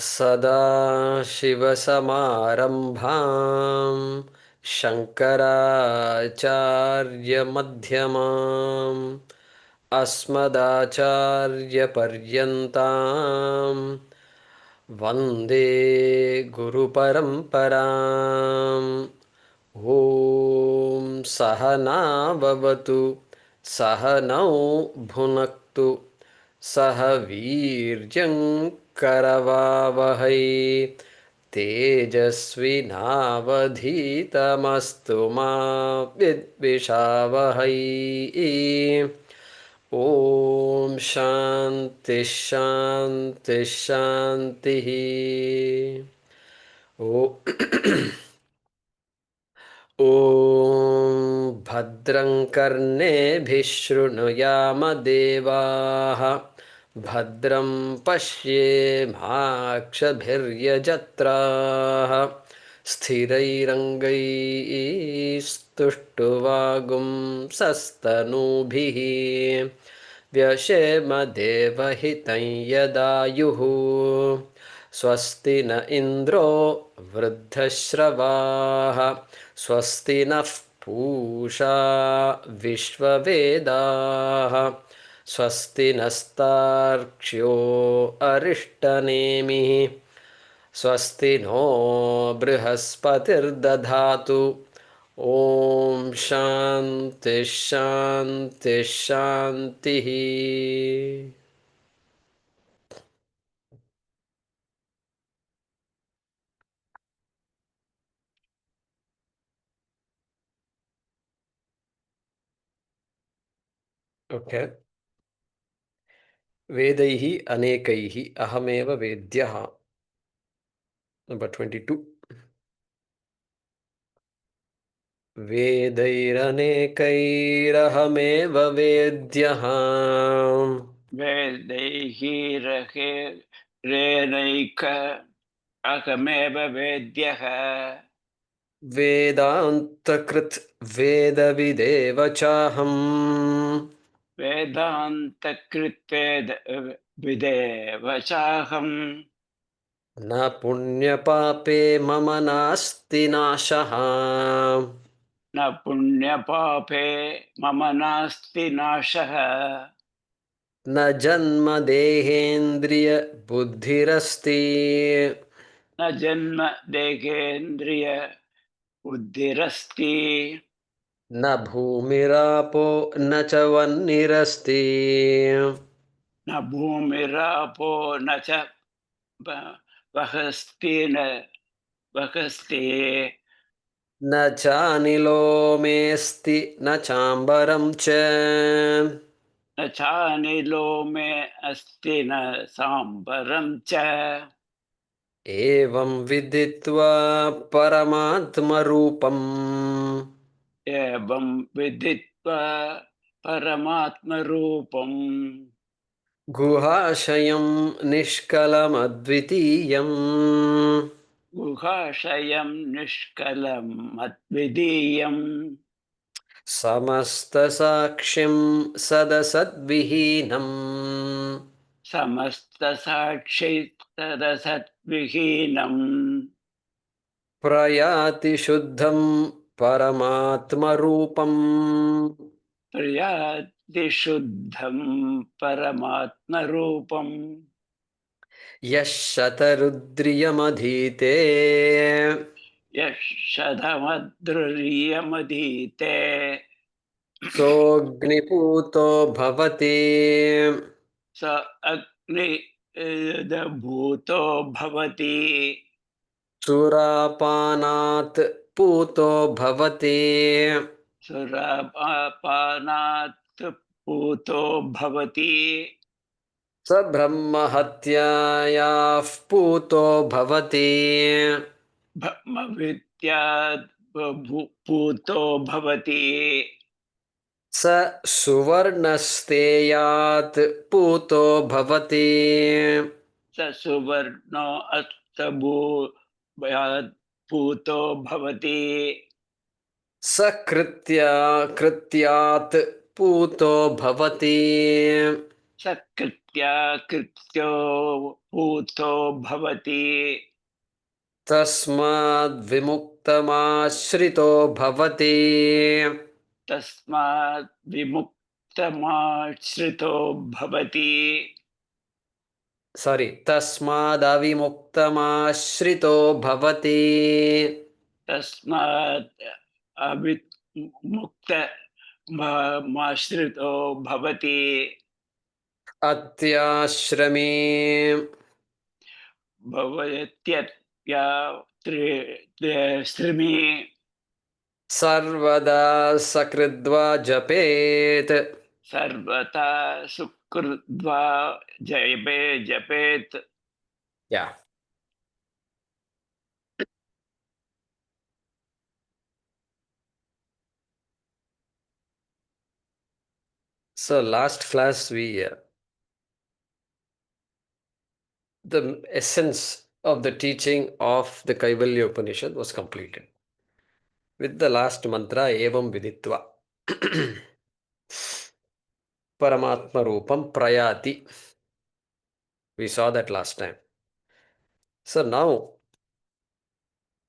सदाशिवसमारम्भां शङ्कराचार्यमध्यमाम् अस्मदाचार्यपर्यन्तां वन्दे गुरुपरम्पराम्। ॐ सहना भवतु सहनौ भुनक्तु सह वीर्यं करवावहै तेजस्विनावधीतमस्तु मा विद्विषावहै। ॐ शान्ति शान्ति शान्तिः। ॐ भद्रं कर्णेभिः शृणुयाम देवाः भद्रं पश्येमाक्षभिर्यजत्राः स्थिरैरङ्गैस्तुष्टुवागुंसस्तनूभिः व्यशेम देवहितं यदायुः स्वस्ति न इन्द्रो वृद्धश्रवाः स्वस्ति नः पूषा विश्ववेदाः स्वस्ति नस्तार्क्ष्यो अरिष्टनेमिः स्वस्ति नो बृहस्पतिर्दधातु। ॐ शान्ति शान्ति शान्तिः। ओके। वेदैः अनेकैः अहमेव वेद्यः। नंबर 22। वेदैरनेकैरहमेव वेद्यः वेदैः रेनैक अहमेव वेद्यः वेदान्तकृत् वेदविदेव चाहम् वेदान्तकृत् विदेव चाहम् न पुण्यपापे मम नास्ति नाशः न पुण्यपापे मम नास्ति नाशः न जन्म देहेन्द्रिय बुद्धिरस्ति न जन्म देहेन्द्रिय बुद्धिरस्ति न भूमिरापो न च वह्निरस्ति न भूमिरापो न च वहस्ति न चानिलो मेऽस्ति न चाम्बरं च न चानिलो मे अस्ति न साम्बरं च एवं विदित्वा परमात्मरूपम् एवं विदित्वा परमात्मरूपम् गुहाशयं निष्कलमद्वितीयम् गुहाशयं निष्कलम् अद्वितीयम् समस्तसाक्ष्यं सदसद्विहीनम् समस्तसाक्षि सदसद्विहीनम् प्रयाति शुद्धं परमात्मरूपम् प्रयाति शुद्धं परमात्मरूपम् यः शतरुद्रियमधीते यः शतमद्रुर्यमधीते सोऽग्निपूतो भवति स अग्निभूतो भवति सुरापानात्पूतो भवति surāpānātpūto भवति स ब्रह्महत्यायाः पूतो भवति भवत्वित्यात्पूतो भवति स सुवर्णस्तेयात्पूतो भवति स सुवर्णो अस्तभूतो भवति स कृत्यात् pūto bhavati. sakṛtyākṛtyō pūto bhavati. tasmādavimuktamāśrito bhavati. tasmādavimuktamāśrito bhavati. Sorry, tasmādavimuktamāśrito bhavati. tasmādavimuktamāśrito bhavati. atyāśramī. bhavattvityāśramī. sarvadā sakṛdvā japet. sarvadā sakṛdvā japet. Yeah. So last class the essence of the teaching of the Kaivalya Upanishad was completed with the last mantra evam viditva paramatma rupam prayati. We saw that last time. So now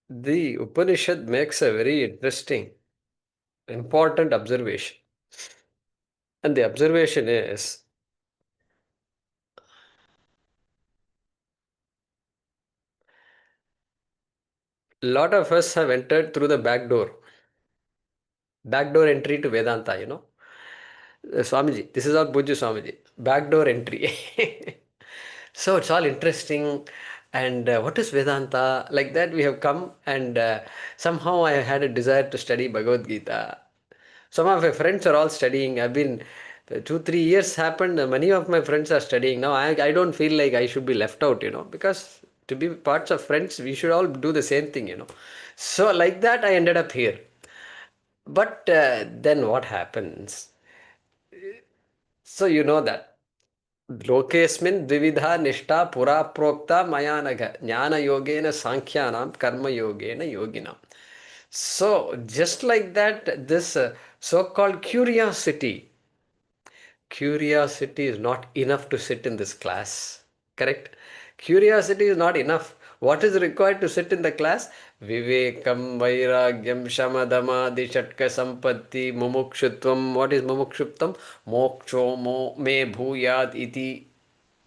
the Upanishad makes a very interesting, important observation. And the observation is, a lot of us have entered through the back door entry to Vedanta, Swamiji, this is all Puja Swamiji, backdoor entry. So it's all interesting. And what is Vedanta? Like that we have come, and somehow I had a desire to study Bhagavad Gita. Some of my friends are all studying. I've been 2-3 years happened. Many of my friends are studying now. I don't feel like I should be left out, because to be parts of friends, we should all do the same thing, So like that, I ended up here. But then what happens? So you know that lokesmin dvividha nishta pura prokta maya naga jnana yogena sankhyanam karma yogena yoginam. So just like that, this so-called curiosity is not enough to sit in this class. Correct? Curiosity is not enough. What is required to sit in the class? Vivekam, vairagyam, shamadama, dishatka sampatti, mumukshutvam. What is mumukshutvam? Moksho me bhuyat iti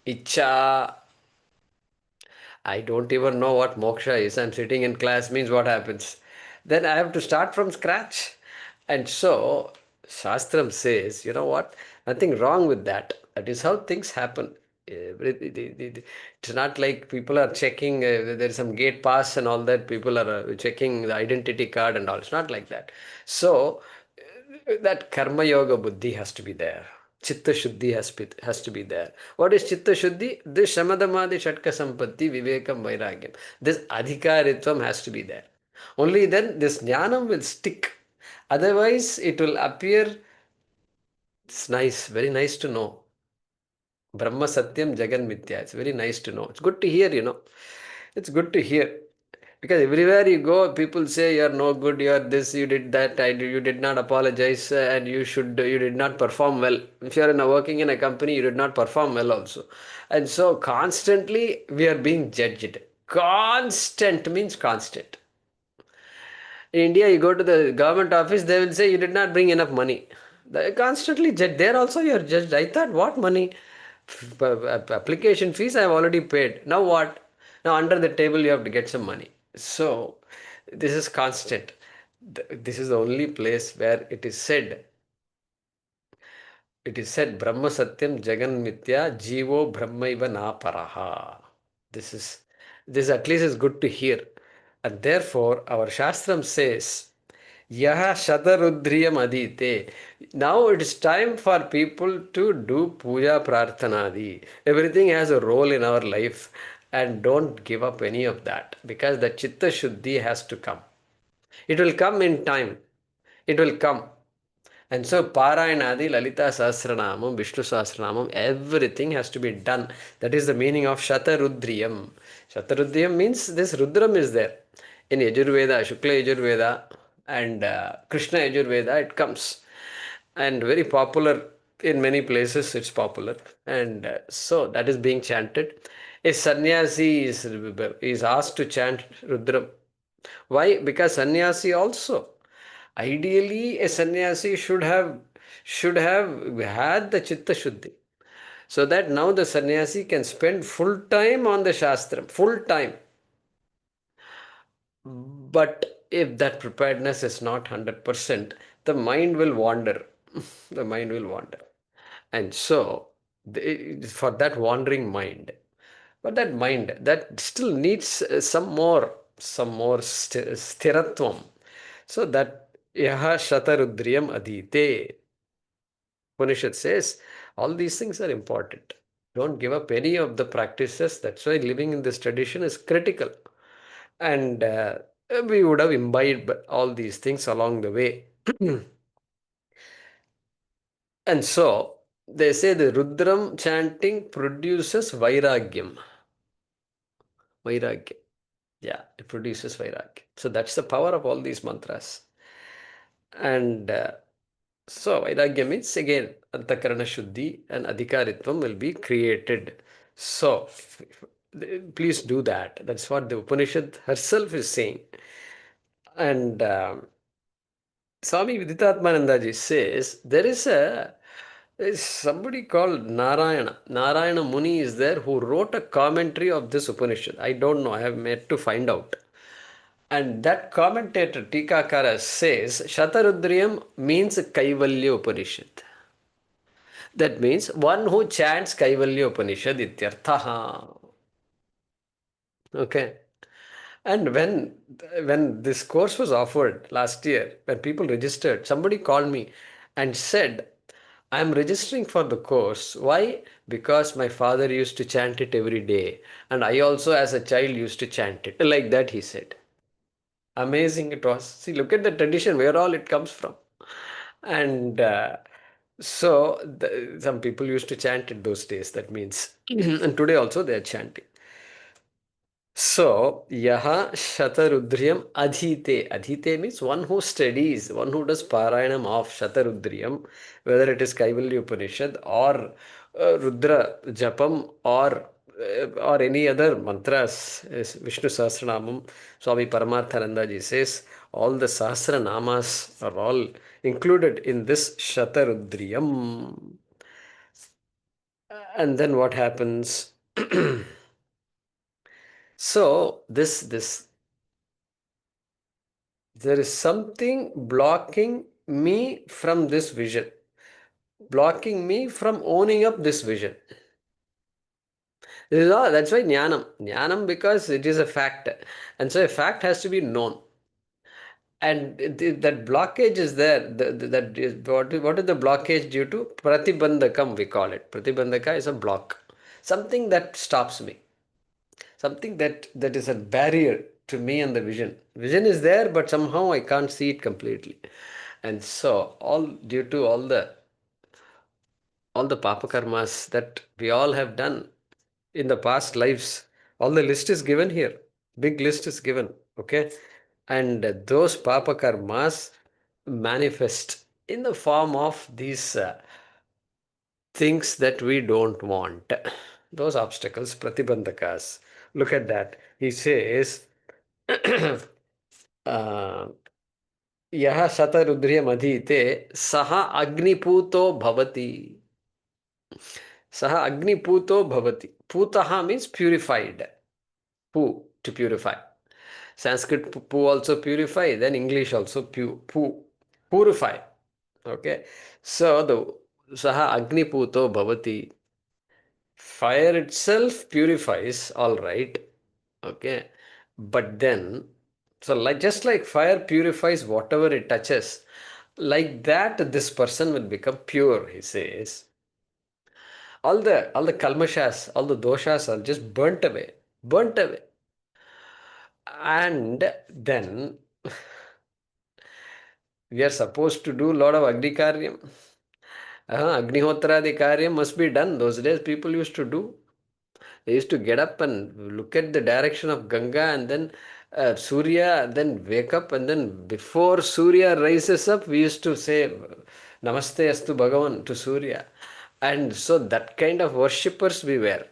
icha. I don't even know what moksha is. I'm sitting in class, means what happens? Then I have to start from scratch. And so, Shastram says, you know what? Nothing wrong with that. That is how things happen. It's not like people are checking, there's some gate pass and all that. People are checking the identity card and all. It's not like that. So, that karma yoga buddhi has to be there. Chitta Shuddhi has to be there. What is Chitta Shuddhi? This Shamadamadi Shatka Sampatti Vivekam Vairagyam. This Adhikaritvam has to be there. Only then this Jnanam will stick. Otherwise, it will appear, it's nice, very nice to know. Brahma Satyam Jagan Mithya. It's very nice to know. It's good to hear, It's good to hear. Because everywhere you go, people say you are no good, you are this, you did that, you did not apologize, and you did not perform well. If you are working in a company, you did not perform well also. And so constantly we are being judged. Constant means constant. In India, you go to the government office, they will say you did not bring enough money. They constantly judge. There also you are judged. I thought, what money? Application fees I have already paid. Now what? Now under the table you have to get some money. So this is constant. This is the only place where it is said Brahma Satyam Jagan Mithya Jivo Brahmaiva Naparaha. This at least is good to hear. And therefore our Shastram says Yaha śatarūdriyamadhīte. Now it is time for people to do puja prarthanadi. Everything has a role in our life, and don't give up any of that, because the chitta shuddhi has to come. It will come in time. It will come. And so Parayanadi, Lalita Sahasranamam, Vishnu Sahasranamam, everything has to be done. That is the meaning of śatarūdriyam. Śatarūdriyam means this Rudram is there. In Yajurveda, Shukla Yajurveda and Krishna Yajurveda, it comes. and very popular in many places. It's popular, and so that is being chanted. A sannyasi is asked to chant Rudram. Why? Because sannyasi also, ideally, a sannyasi should have had the chitta shuddhi, so that now the sannyasi can spend full time on the shastram, full time. But if that preparedness is not 100%, the mind will wander. The mind will wander. And so, for that wandering mind, but that mind that still needs some more sthiratvam. So that yaha śatarūdriyam Upanishad says all these things are important. Don't give up any of the practices. That's why living in this tradition is critical. And we would have imbibed all these things along the way. And so they say the Rudram chanting produces vairagyam. Vairagyam. Yeah, it produces vairagyam. So that's the power of all these mantras. And so vairagyam means again antakarana shuddhi and adhikaritvam will be created. So please do that. That's what the Upanishad herself is saying. And Swami Viditvainaṃ says there is somebody called Narayana. Narayana Muni is there who wrote a commentary of this Upanishad. I don't know. I have yet to find out. And that commentator, Tikakara, says śatarūdriyam means Kaivalya Upanishad. That means one who chants Kaivalya Upanishad ityarthaha. Okay. And when this course was offered last year, when people registered, somebody called me and said, I am registering for the course. Why? Because my father used to chant it every day. And I also, as a child, used to chant it. Like that, he said. Amazing it was. See, look at the tradition, where all it comes from. And some people used to chant it those days. That means, and today also they are chanting. So, yaha śatarūdriyam adhite means one who studies, one who does parayanam of śatarūdriyam, whether it is Kaivalya Upanishad or Rudra Japam or any other mantras, Vishnu Sahasranamam. Swami Paramarthanandaji says all the Sahasra Namas are all included in this śatarūdriyam. And then what happens? So there is something blocking me from this vision, blocking me from owning up this vision. This is all. That's why jnanam, because it is a fact, and so a fact has to be known. And that blockage is there. What is the blockage due to? Pratibandhakam, we call it. Pratibandhaka is a block, something that stops me. Something that is a barrier to me and the vision. Vision is there, but somehow I can't see it completely. And so, all due to all the papa karmas that we all have done in the past lives, all the list is given here. Big list is given. Okay. And those papa karmas manifest in the form of these things that we don't want. Those obstacles, pratibandhakas. Look at that. He says, yaha śatarūdriyamadhīte saha agnipūto bhavati. Saha agnipūto bhavati. Pūtaha means purified. Pu, to purify. Sanskrit pu also purify, then English also purify. Okay. So the saha agnipūto bhavati. Fire itself purifies, all right. Okay. But then, so just like fire purifies whatever it touches, like that this person will become pure, he says. All the kalmashas, all the doshas are just burnt away. And then we are supposed to do a lot of agni karyam. Agnihotradi karyam must be done. Those days people used to do. They used to get up and look at the direction of Ganga and then Surya, then wake up, and then before Surya rises up, we used to say Namaste astu Bhagavan to Surya. And so that kind of worshippers we were.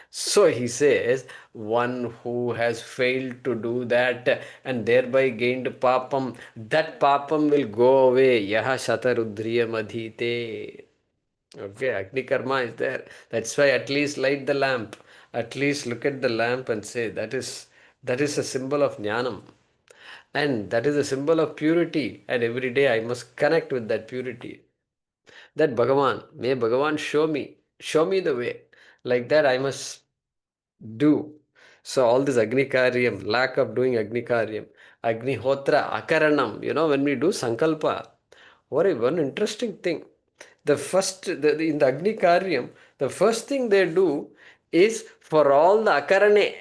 So he says, one who has failed to do that and thereby gained papam, that papam will go away. Yaha śatarūdriyamadhīte. Okay, Agni Karma is there. That's why at least light the lamp. At least look at the lamp and say, that is a symbol of jnanam. And that is a symbol of purity. And every day I must connect with that purity. That may Bhagavan show me the way. Like that I must do. So all this Agni Karyam, lack of doing Agni Karyam, Agni Hotra, Akaranam, when we do Sankalpa, one interesting thing. In the Agni Karyam, the first thing they do is for all the Akarane,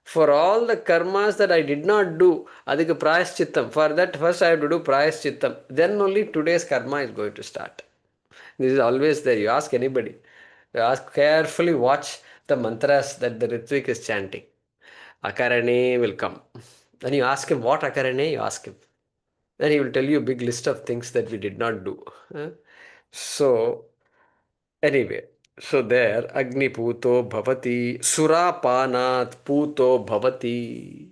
for all the karmas that I did not do, adhika prayaschittam. For that, first I have to do prayaschittam. Then only today's karma is going to start. This is always there. You ask anybody. You ask carefully, watch the mantras that the Ritvik is chanting. Akarane will come. Then you ask him, what Akarane? You ask him. Then he will tell you a big list of things that we did not do. So, anyway. So there, ātmapūto bhavati, surāpānātpūto bhavati.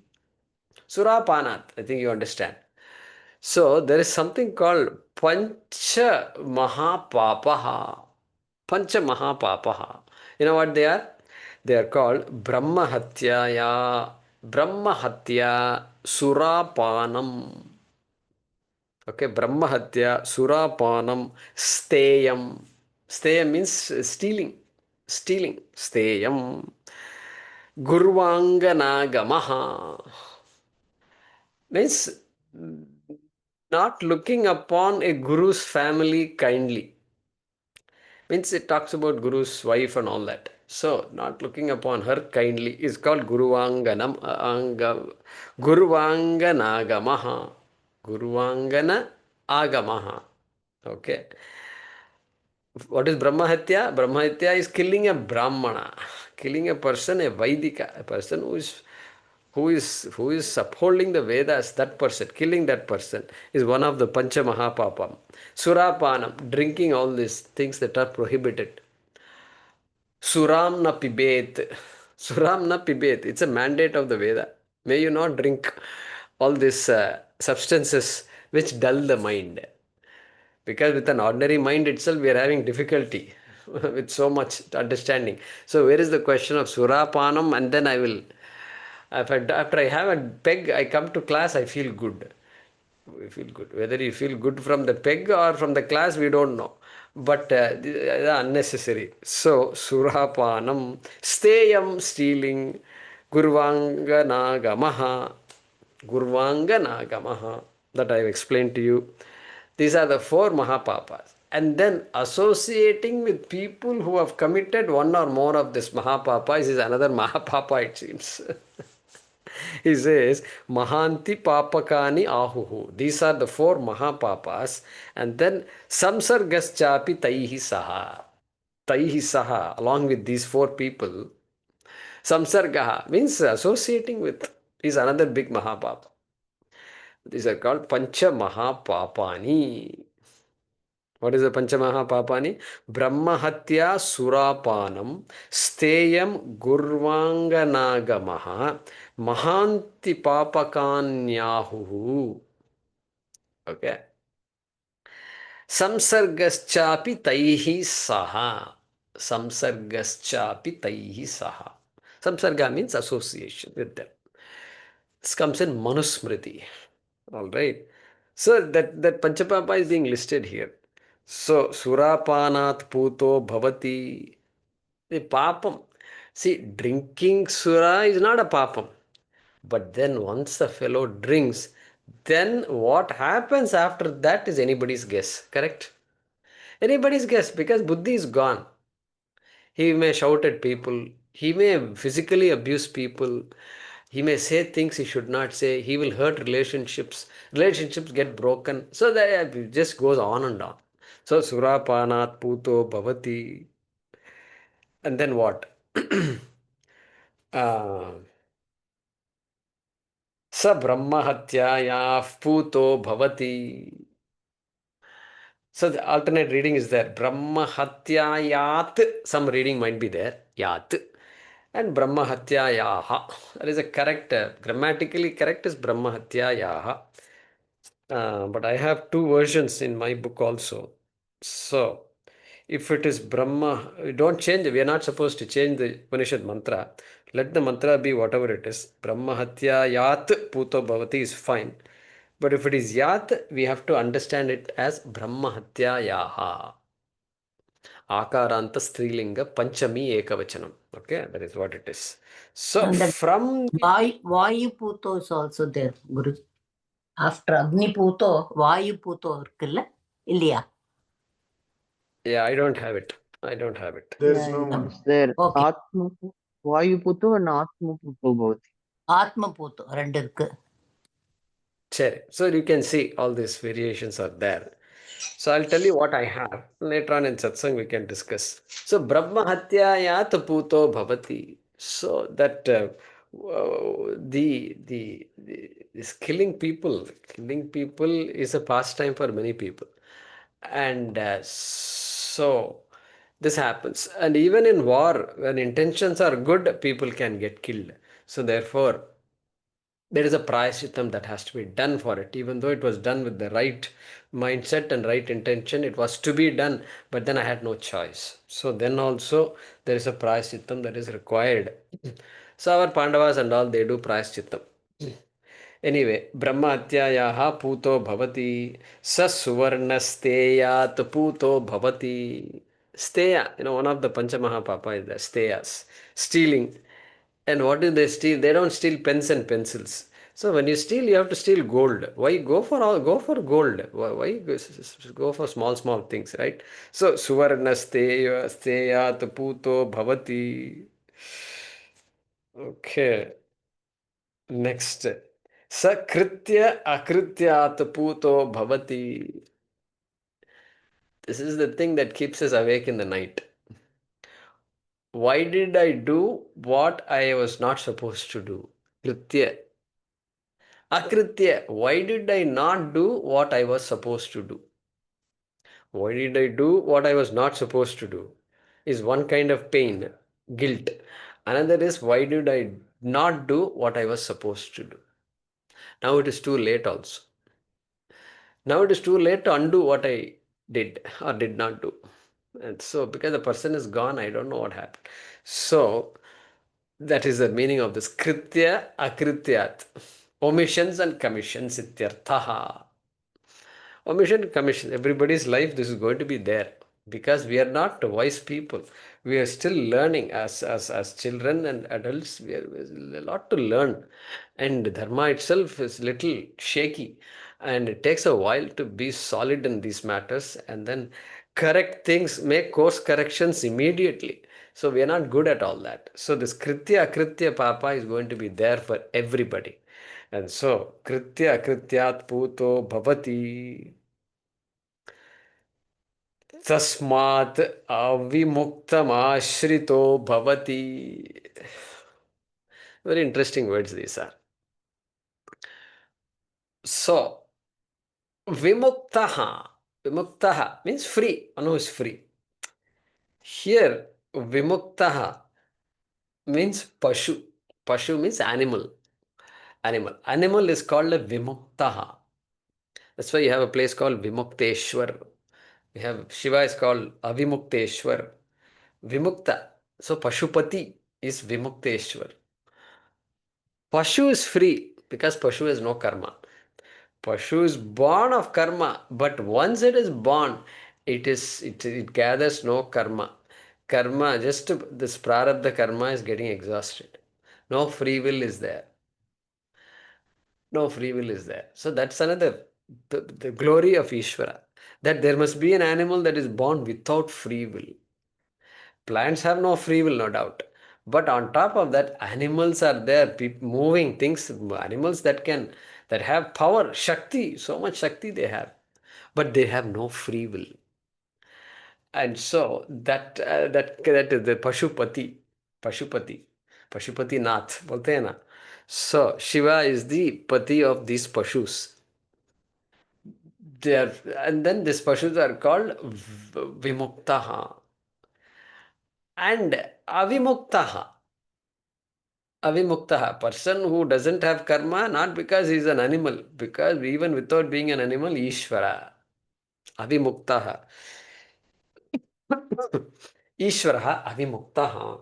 Surāpānāt, I think you understand. So there is something called pancha mahapapaha. Pancha mahapapaha. You know what they are? They are called brahmahatyāyāḥ, brahmahatya, surāpānam. Okay, brahmahatya, surāpānam, steyam. Steyam means stealing. Stealing. Steyam. Gurvānganāgamaha means not looking upon a guru's family kindly. Means it talks about guru's wife and all that. So not looking upon her kindly is called Gurvānganāgamaha. Gurvāngana agamaha. Okay. What is Brahmahatya? Brahmahatya is killing a Brahmana, killing a person, a Vaidika, a person who is upholding the Vedas. That person, killing that person is one of the Pancha Mahapapam. Surāpānam, drinking all these things that are prohibited. Suram na pibet. Suram na pibet. It's a mandate of the Veda. May you not drink all these substances which dull the mind. Because with an ordinary mind itself, we are having difficulty with so much understanding. So where is the question of Surāpānam? And then I will, after I have a peg, I come to class, I feel good. We feel good. Whether you feel good from the peg or from the class, we don't know. But unnecessary. So Surāpānam, steyam, stealing, Gurvānganāgamaha, Gurvānganāgamaha, that I have explained to you. These are the four Mahapapas. And then associating with people who have committed one or more of this Mahapapas is another Mahapapa, it seems. He says, Mahanti Papakani Ahuhu. These are the four Mahapapas. And then Samsargaschapi Taihi Saha. Taihi Saha, along with these four people. Samsargaha means associating with is another big Mahapapa. These are called Pancha Mahapapani. What is the Pancha Mahapapani? Brahmahatya Surāpānam, Steyam Gurvānganāgamaha, Mahanti Papakanyahu. Okay. Samsargaschapi Taihi Saha. Samsargaschapi Taihi Saha. Samsarga means association with them. This comes in Manusmriti. All right. So that Panchapapa is being listed here. So surāpānātpūto bhavati. The papam. See, drinking sura is not a papam. But then once the fellow drinks, then what happens after that is anybody's guess. Correct? Anybody's guess, because buddhi is gone. He may shout at people. He may physically abuse people. He may say things he should not say. He will hurt relationships. Relationships get broken. So that it just goes on and on. So surāpānātpūto bhavati. And then what? Sa brahmahatyāyāḥ pūto bhavati. So the alternate reading is there. Brahmahatyāyāḥ. Some reading might be there. Yat. And brahmahatyāyāḥ. That is a correct, grammatically correct is brahmahatyāyāḥ. But I have two versions in my book also. So if it is Brahma, don't change. We are not supposed to change the Upanishad mantra. Let the mantra be whatever it is. Brahmahatyāyāḥ pūto bhavati is fine. But if it is yat, we have to understand it as brahmahatyāyāḥ. Akaranta strilinga panchami ekavachanam. Okay, that is what it is. So And the from vāyupūto is also there, Guru. After ātmapūto, vāyupūto இருக்குல்ல இல்லையா? yeah, I don't have it. There's no one. It's there. Okay. Vāyupūto and ātmapūto both. ātmapūto ரெண்டு இருக்கு. Sure. So you can see all these variations are there. So I'll tell you what I have. Later on in satsang we can discuss. So brahmahatyāyāḥ pūto bhavati. So that this killing people is a pastime for many people, and so this happens. And even in war, when intentions are good, people can get killed. So therefore, there is a prayaschitam that has to be done for it. Even though it was done with the right mindset and right intention, it was to be done, but then I had no choice. So then also there is a prayaschitam that is required. So our Pandavas and all, they do prayaschitam. Anyway, brahmahatyāyāḥ pūto bhavati sa suvarṇasteyātpūto bhavati. Steya, one of the Panchamahapapa is the steyas, stealing. And what do they steal? They don't steal pens and pencils. So when you steal, you have to steal gold. Why go for gold? Why go for small things, right? So suvarṇasteyātpūto bhavati. Okay. Next. sakṛtyākṛtyātpūto bhavati. This is the thing that keeps us awake in the night. Why did I do what I was not supposed to do? Kṛtya. Akṛtya. Why did I not do what I was supposed to do? Why did I do what I was not supposed to do? Is one kind of pain, guilt. Another is why did I not do what I was supposed to do? Now it is too late also. Now it is too late to undo what I did or did not do. And so because the person is gone, I don't know what happened. So that is the meaning of this kṛtya akṛtyāt. Omissions and commissions ityarthaha. Omission and commission. Everybody's life, this is going to be there. Because we are not wise people. We are still learning as children and adults. We have a lot to learn. And dharma itself is little shaky. And it takes a while to be solid in these matters. And then correct things, make course corrections immediately. So we are not good at all that. So this kṛtyākṛtyā papa is going to be there for everybody. And so kṛtyākṛtyātpūto bhavati tasmādavimuktamāśrito bhavati. Very interesting words these are. So vimuktaha means free, one who is free. Here vimuktaha means pashu. Pashu means animal. Animal is called a vimuktaha. That's why you have a place called Vimukteshwar. We have Shiva is called Avimukteshwar. Vimukta. So Pashupati is Vimukteshwar. Pashu is free because Pashu has no karma. Pashu is born of karma, but once it is born, it gathers no karma. Karma, just this prarabdha karma is getting exhausted. No free will is there. No free will is there. So that's another, the glory of Ishvara. That there must be an animal that is born without free will. Plants have no free will, no doubt. But on top of that, animals are there, moving things, animals that have power, Shakti, so much Shakti they have. But they have no free will. And so that is the Pashupati Nath, bolte hai na. So Shiva is the pati of these pashus. they are, and then these pashus are called vimuktaha and avimuktaha. Avimuktaha, person who doesn't have karma, not because he is an animal, because even without being an animal, Ishvara. Avimuktaha. Ishvaraha avimuktaha.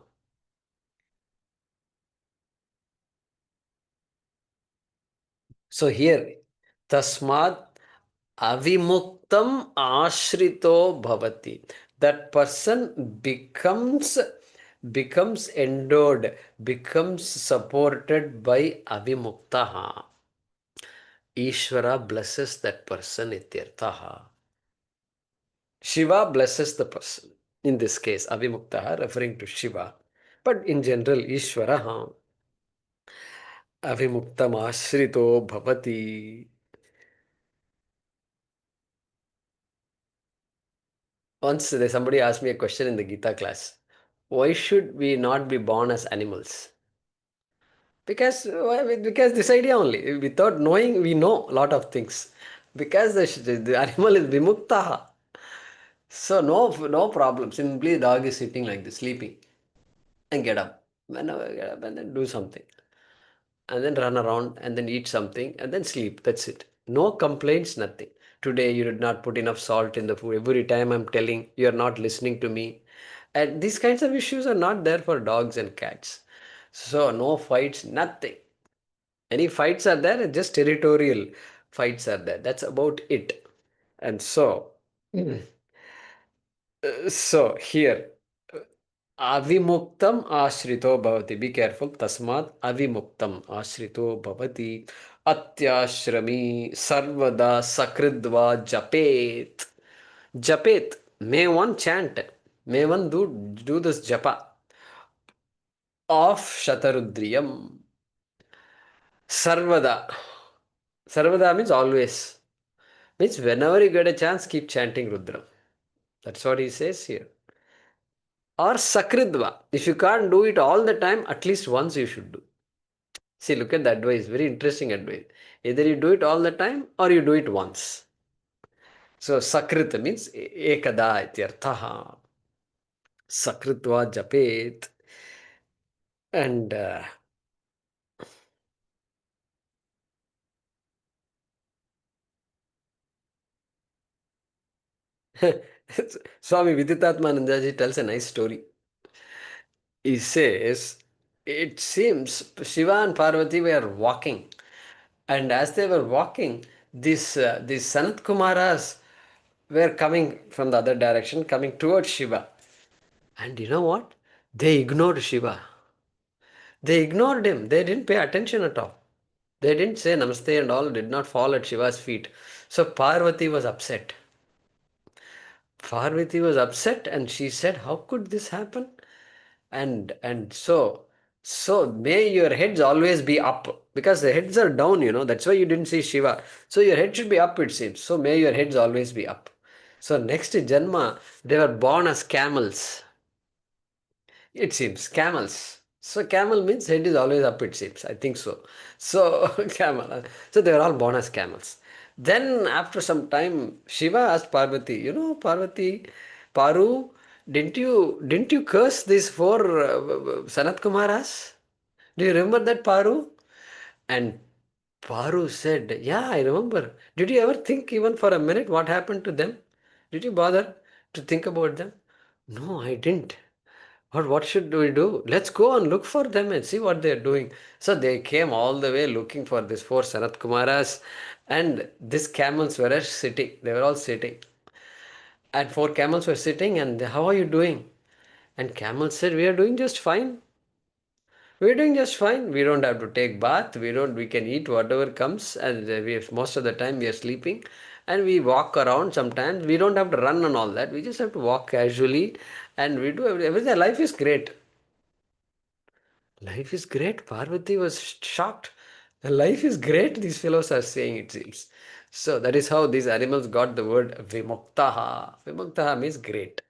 So here, tasmād avimuktam āśrito bhavati. That person becomes endowed, becomes supported by avimuktaha. Ishvara blesses that person ityarthaha. Shiva blesses the person. In this case, avimuktaha referring to Shiva. But in general, Ishvaraha avimuktamāśrito bhavati. Once somebody asked me a question in the Gita class. Why should we not be born as animals? Because this idea only. Without knowing, we know a lot of things. Because the animal is vimuktaha. So no problem. Simply dog is sitting like this, sleeping. And get up. Whenever get up and then do something. And then run around and then eat something and then sleep. That's it. No complaints, nothing. Today you did not put enough salt in the food. Every time I'm telling, you are not listening to me. And these kinds of issues are not there for dogs and cats. So no fights, nothing. Any fights are there, just territorial fights are there. That's about it. And so here, avimuktam ashrito bhavati. Be careful. Tasmad avimuktam ashrito bhavati. Atyāśramī sarvadā sakṛdvā japet. Japet. May one chant. May one do this japa of śatarūdriyam. Sarvadā. Sarvadā means always. Means whenever you get a chance, keep chanting Rudra. That's what he says here. Or sakṛdvā. If you can't do it all the time, at least once you should do. See, look at the advice. Very interesting advice. Either you do it all the time or you do it once. So sakṛt means ekada ityarthaha. Sakṛdvā japet. And Swami Viditvainaṃ tells a nice story. He says, it seems Shiva and Parvati were walking, and as they were walking, these Sanat Kumaras were coming from the other direction, coming towards Shiva. And you know what? They ignored Shiva. They ignored him. They didn't pay attention at all. They didn't say namaste and all, did not fall at Shiva's feet. So Parvati was upset. Parvati was upset and she said, how could this happen? And so may your heads always be up, because the heads are down, that's why you didn't see Shiva. So your head should be up, it seems. So may your heads always be up. So next Janma, they were born as camels. It seems, camels. So camel means head is always up, it seems. I think so. So camel. So they were all born as camels. Then after some time, Shiva asked Parvati, Parvati, Paru, didn't you curse these four Sanat Kumaras? Do you remember that, Paru? And Paru said, yeah, I remember. Did you ever think even for a minute what happened to them? Did you bother to think about them? No, I didn't. What should we do? Let's go and look for them and see what they are doing. So they came all the way looking for these four Sanat Kumaras, and these camels were sitting. They were all sitting. And four camels were sitting, and how are you doing? And camel said, we are doing just fine. We are doing just fine. We don't have to take bath. We can eat whatever comes, and most of the time we are sleeping. And we walk around sometimes. We don't have to run and all that. We just have to walk casually, and we do everything. Life is great. Life is great. Parvati was shocked. Life is great, these fellows are saying, it seems. So that is how these animals got the word vimuktaha. Vimuktaha means great.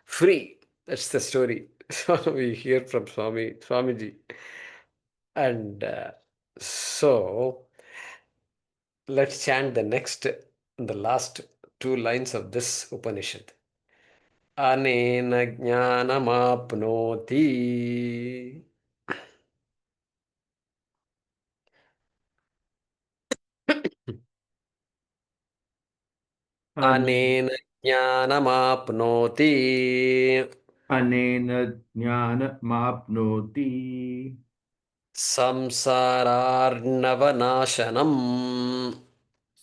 Free. That's the story. So we hear from Swamiji. And so let's chant the next in the last two lines of this Upanishad. Anena jñānamāpnoti. Anena jñānamāpnoti. anena jñānamāpnoti saṃsārārṇavanāśanam.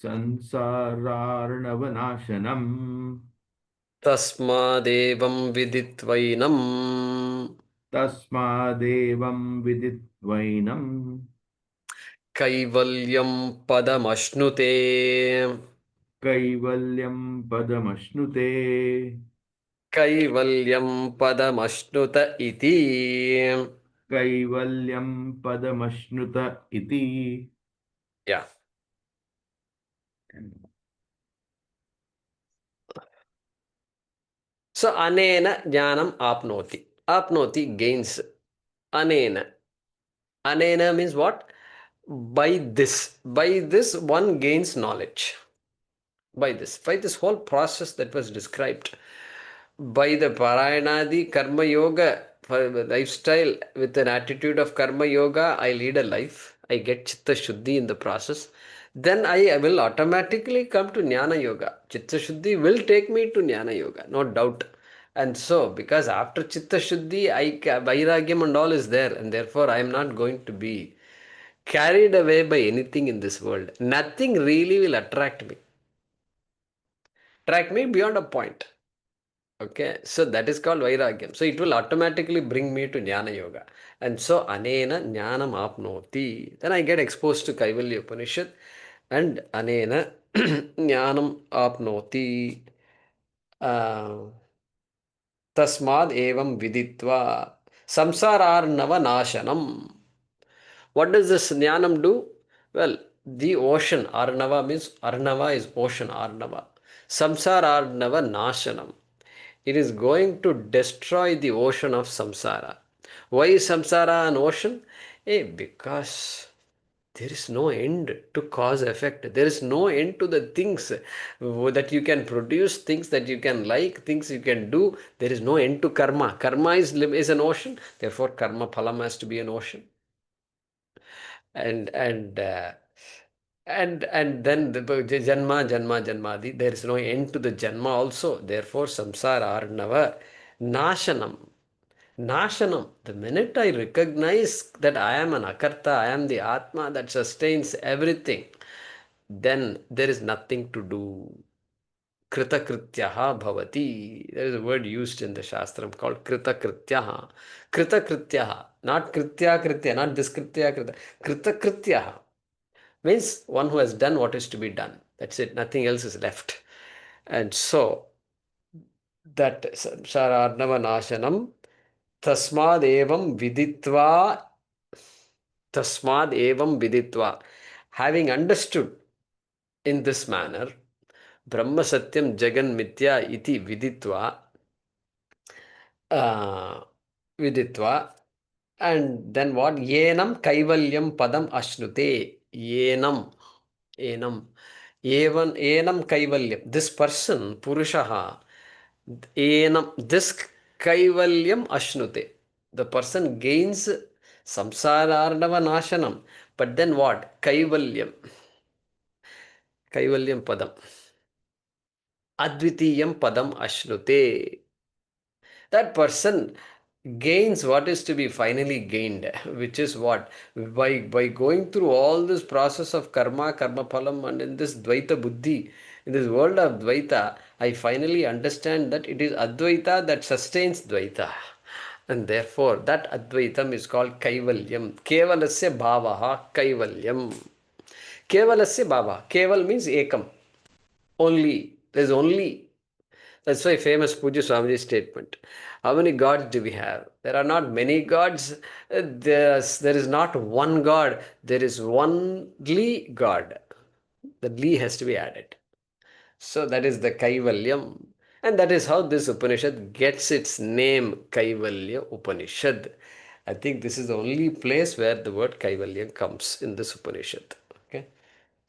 saṃsārārṇavanāśanam tasmādevāṃ viditvainaṃ. tasmādevāṃ viditvainaṃ kaivalyaṃ padamaśnute. kaivalyaṃ padamaśnute kaivalyaṃ padamaśnuta iti. kaivalyaṃ padamaśnuta iti. Yeah. So, anena jnanam apnoti. Apnoti gains. Anena. Anena means what? By this. By this one gains knowledge. By this whole process that was described. By the Parayanadi Karma Yoga lifestyle with an attitude of Karma Yoga, I lead a life. I get Chitta Shuddhi in the process. Then I will automatically come to Jnana Yoga. Chitta Shuddhi will take me to Jnana Yoga, no doubt. And so, because after Chitta Shuddhi, Vairagyam and all is there, and therefore I am not going to be carried away by anything in this world. Nothing really will attract me. Attract me beyond a point. Okay, so that is called Vairagyam. So it will automatically bring me to Jnana Yoga. And so, anena jñānamāpnoti. Then I get exposed to Kaivalya Upanishad. And anena jñānamāpnoti. Tasmādevāṃ viditva saṃsārārṇavanāśanam. What does this jnanam do? Well, the ocean, arnava means, arnava is ocean, arnava. Saṃsārārṇavanāśanam. It is going to destroy the ocean of samsara. Why is samsara an ocean? Because there is no end to cause effect. There is no end to the things that you can produce, things that you can like, things you can do. There is no end to karma. Karma is an ocean. Therefore, karma phalam has to be an ocean. And then the janmadi, there is no end to the janma also. Therefore, samsārārṇava nāśanam. Nāśanam. The minute I recognize that I am an akarta, I am the atma that sustains everything, then there is nothing to do. kṛtyākṛtyāḥ bhavati. There is a word used in the Shastram called kṛtyākṛtyāḥ. Kṛtyākṛtyāḥ. Not kṛtyākṛtya, not this kṛtyākṛtya. Kṛtyākṛtyāḥ means one who has done what is to be done. That's it. Nothing else is left. And so, that saṃsārārṇavanāśanam tasmādevāṃ viditva. Having understood in this manner, Brahma Satyam Jagan Mithya iti viditva, and then what? Yenam kaivalyam padam ashnute. Yenam kaivalyam. This person, Purushaha, this kaivalyam ashnute. The person gains saṃsārārṇavanāśanam. But then what? Kaivalyam padam. Advitiyam padam ashnute. That person gains what is to be finally gained, which is what? By going through all this process of karma phalam, and in this dvaita buddhi, in this world of dvaita, I finally understand that it is advaita that sustains dvaita. And therefore, that advaitam is called kaivalyam. Kevalasya bhavaha kaivalyam. Kevalasya bhava. Keval means ekam. Only. There is only. That's why famous Pujya Swamiji's statement. How many gods do we have? There are not many gods. There is not one God. There is only God. The li has to be added. So that is the Kaivalyam. And that is how this Upanishad gets its name, Kaivalya Upanishad. I think this is the only place where the word Kaivalya comes in this Upanishad. Okay.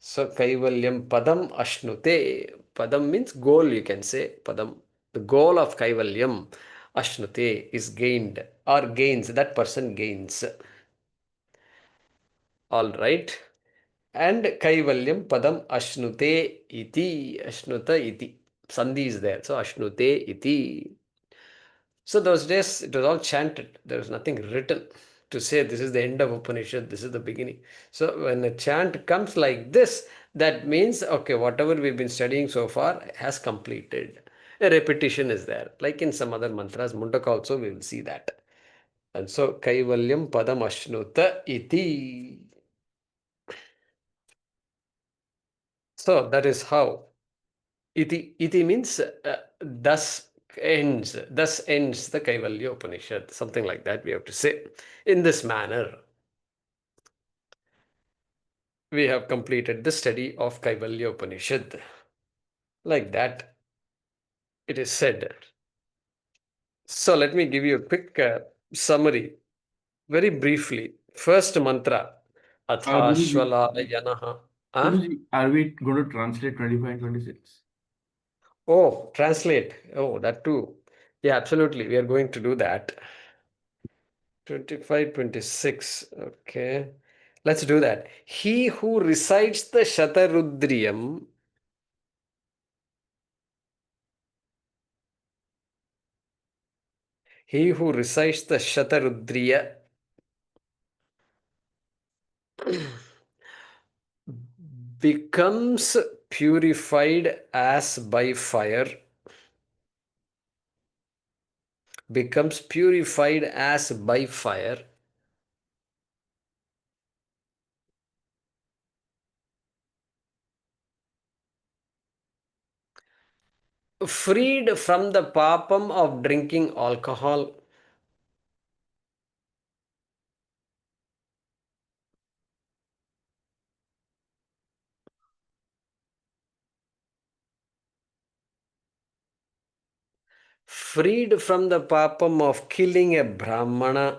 So kaivalyam padamaśnute. Padam means goal, you can say. Padam. The goal of kaivalyam ashnute is gained or gains. That person gains. All right. And kaivalyam padam ashnute iti. Ashnuta iti. Sandhi is there. So ashnute iti. So those days it was all chanted. There was nothing written to say this is the end of Upanishad, this is the beginning. So when a chant comes like this, that means, okay, whatever we've been studying so far has completed. A repetition is there. Like in some other mantras, Mundaka also we will see that. And so, kaivalyam padamaśnuta iti. So that is how. Iti means thus ends the Kaivalya Upanishad. Something like that we have to say. In this manner, we have completed the study of Kaivalya Upanishad. Like that, it is said. So let me give you a quick summary, very briefly. First mantra, Guruji, Athashvalayanaha. Huh? Guruji, are we going to translate 25 and 26? Oh, translate. Oh, that too. Yeah, absolutely. We are going to do that. 25, 26. Okay. Let's do that. He who recites the śatarūdriyam śatarūdriya becomes purified as by fire, becomes purified as by fire, freed from the papam of drinking alcohol, freed from the papam of killing a brahmana,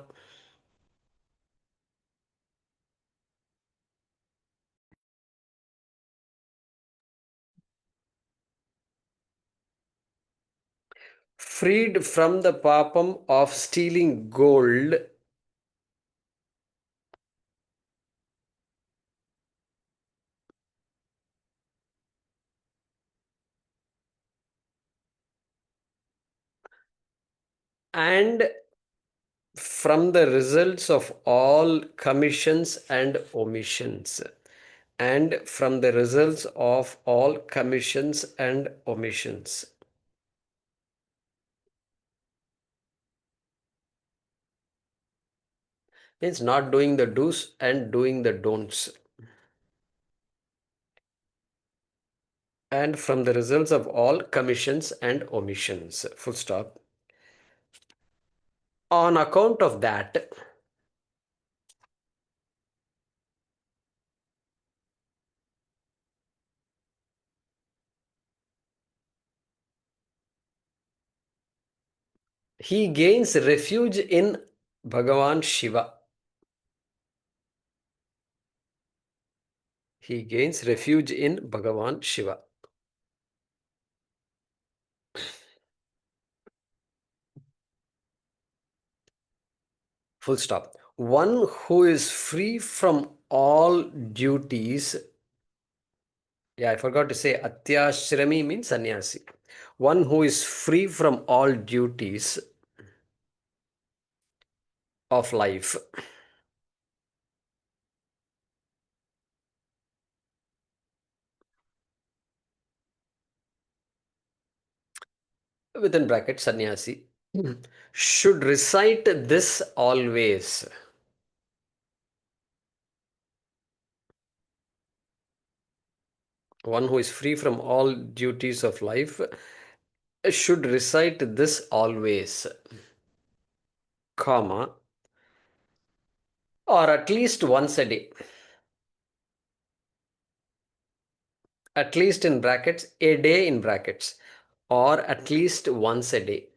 freed from the papam of stealing gold, and from the results of all commissions and omissions. And from the results of all commissions and omissions. Means not doing the do's and doing the don'ts. And from the results of all commissions and omissions. Full stop. On account of that, he gains refuge in Bhagavan Shiva. He gains refuge in Bhagavan Shiva. Full stop. One who is free from all duties. Yeah, I forgot to say atyāśramī means sannyasi. One who is free from all duties of life. Within brackets, sannyasi. Should recite this always. One who is free from all duties of life should recite this always, comma, or at least once a day. At least in brackets, a day in brackets, or at least once a day.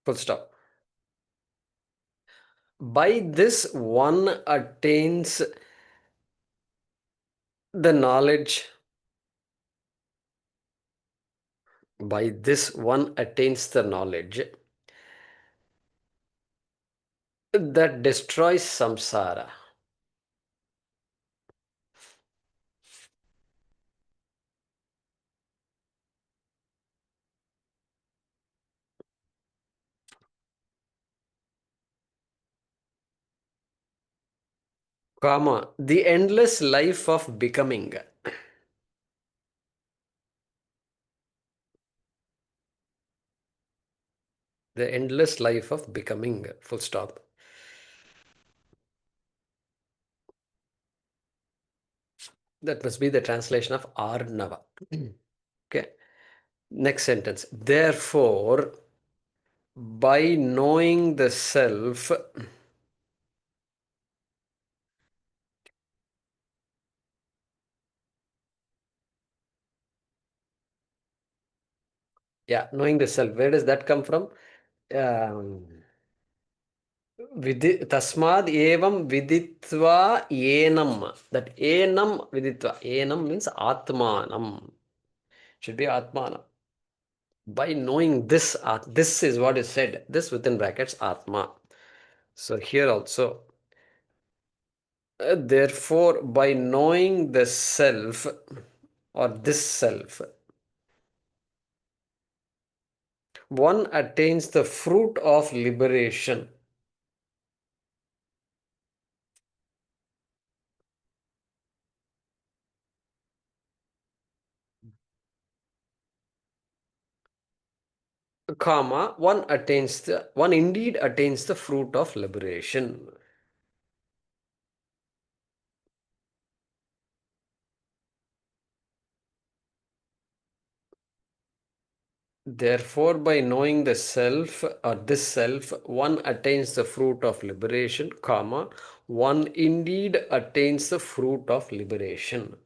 Full stop. By this one attains the knowledge. By this one attains the knowledge that destroys samsara. Karma, the endless life of becoming. The endless life of becoming. Full stop. That must be the translation of Arnava. Okay. Next sentence. Therefore, by knowing the self, yeah, knowing the self. Where does that come from? tasmādavimuktamāśrito viditvainaṃ. That enam viditva. Enam means ātmanam. Should be ātmanam. By knowing this, this is what is said. This within brackets atma. So here also. Therefore, by knowing the self or this self, one attains the fruit of liberation. Comma, one indeed attains the fruit of liberation. Therefore, by knowing the self or this self, one attains the fruit of liberation, comma, one indeed attains the fruit of liberation.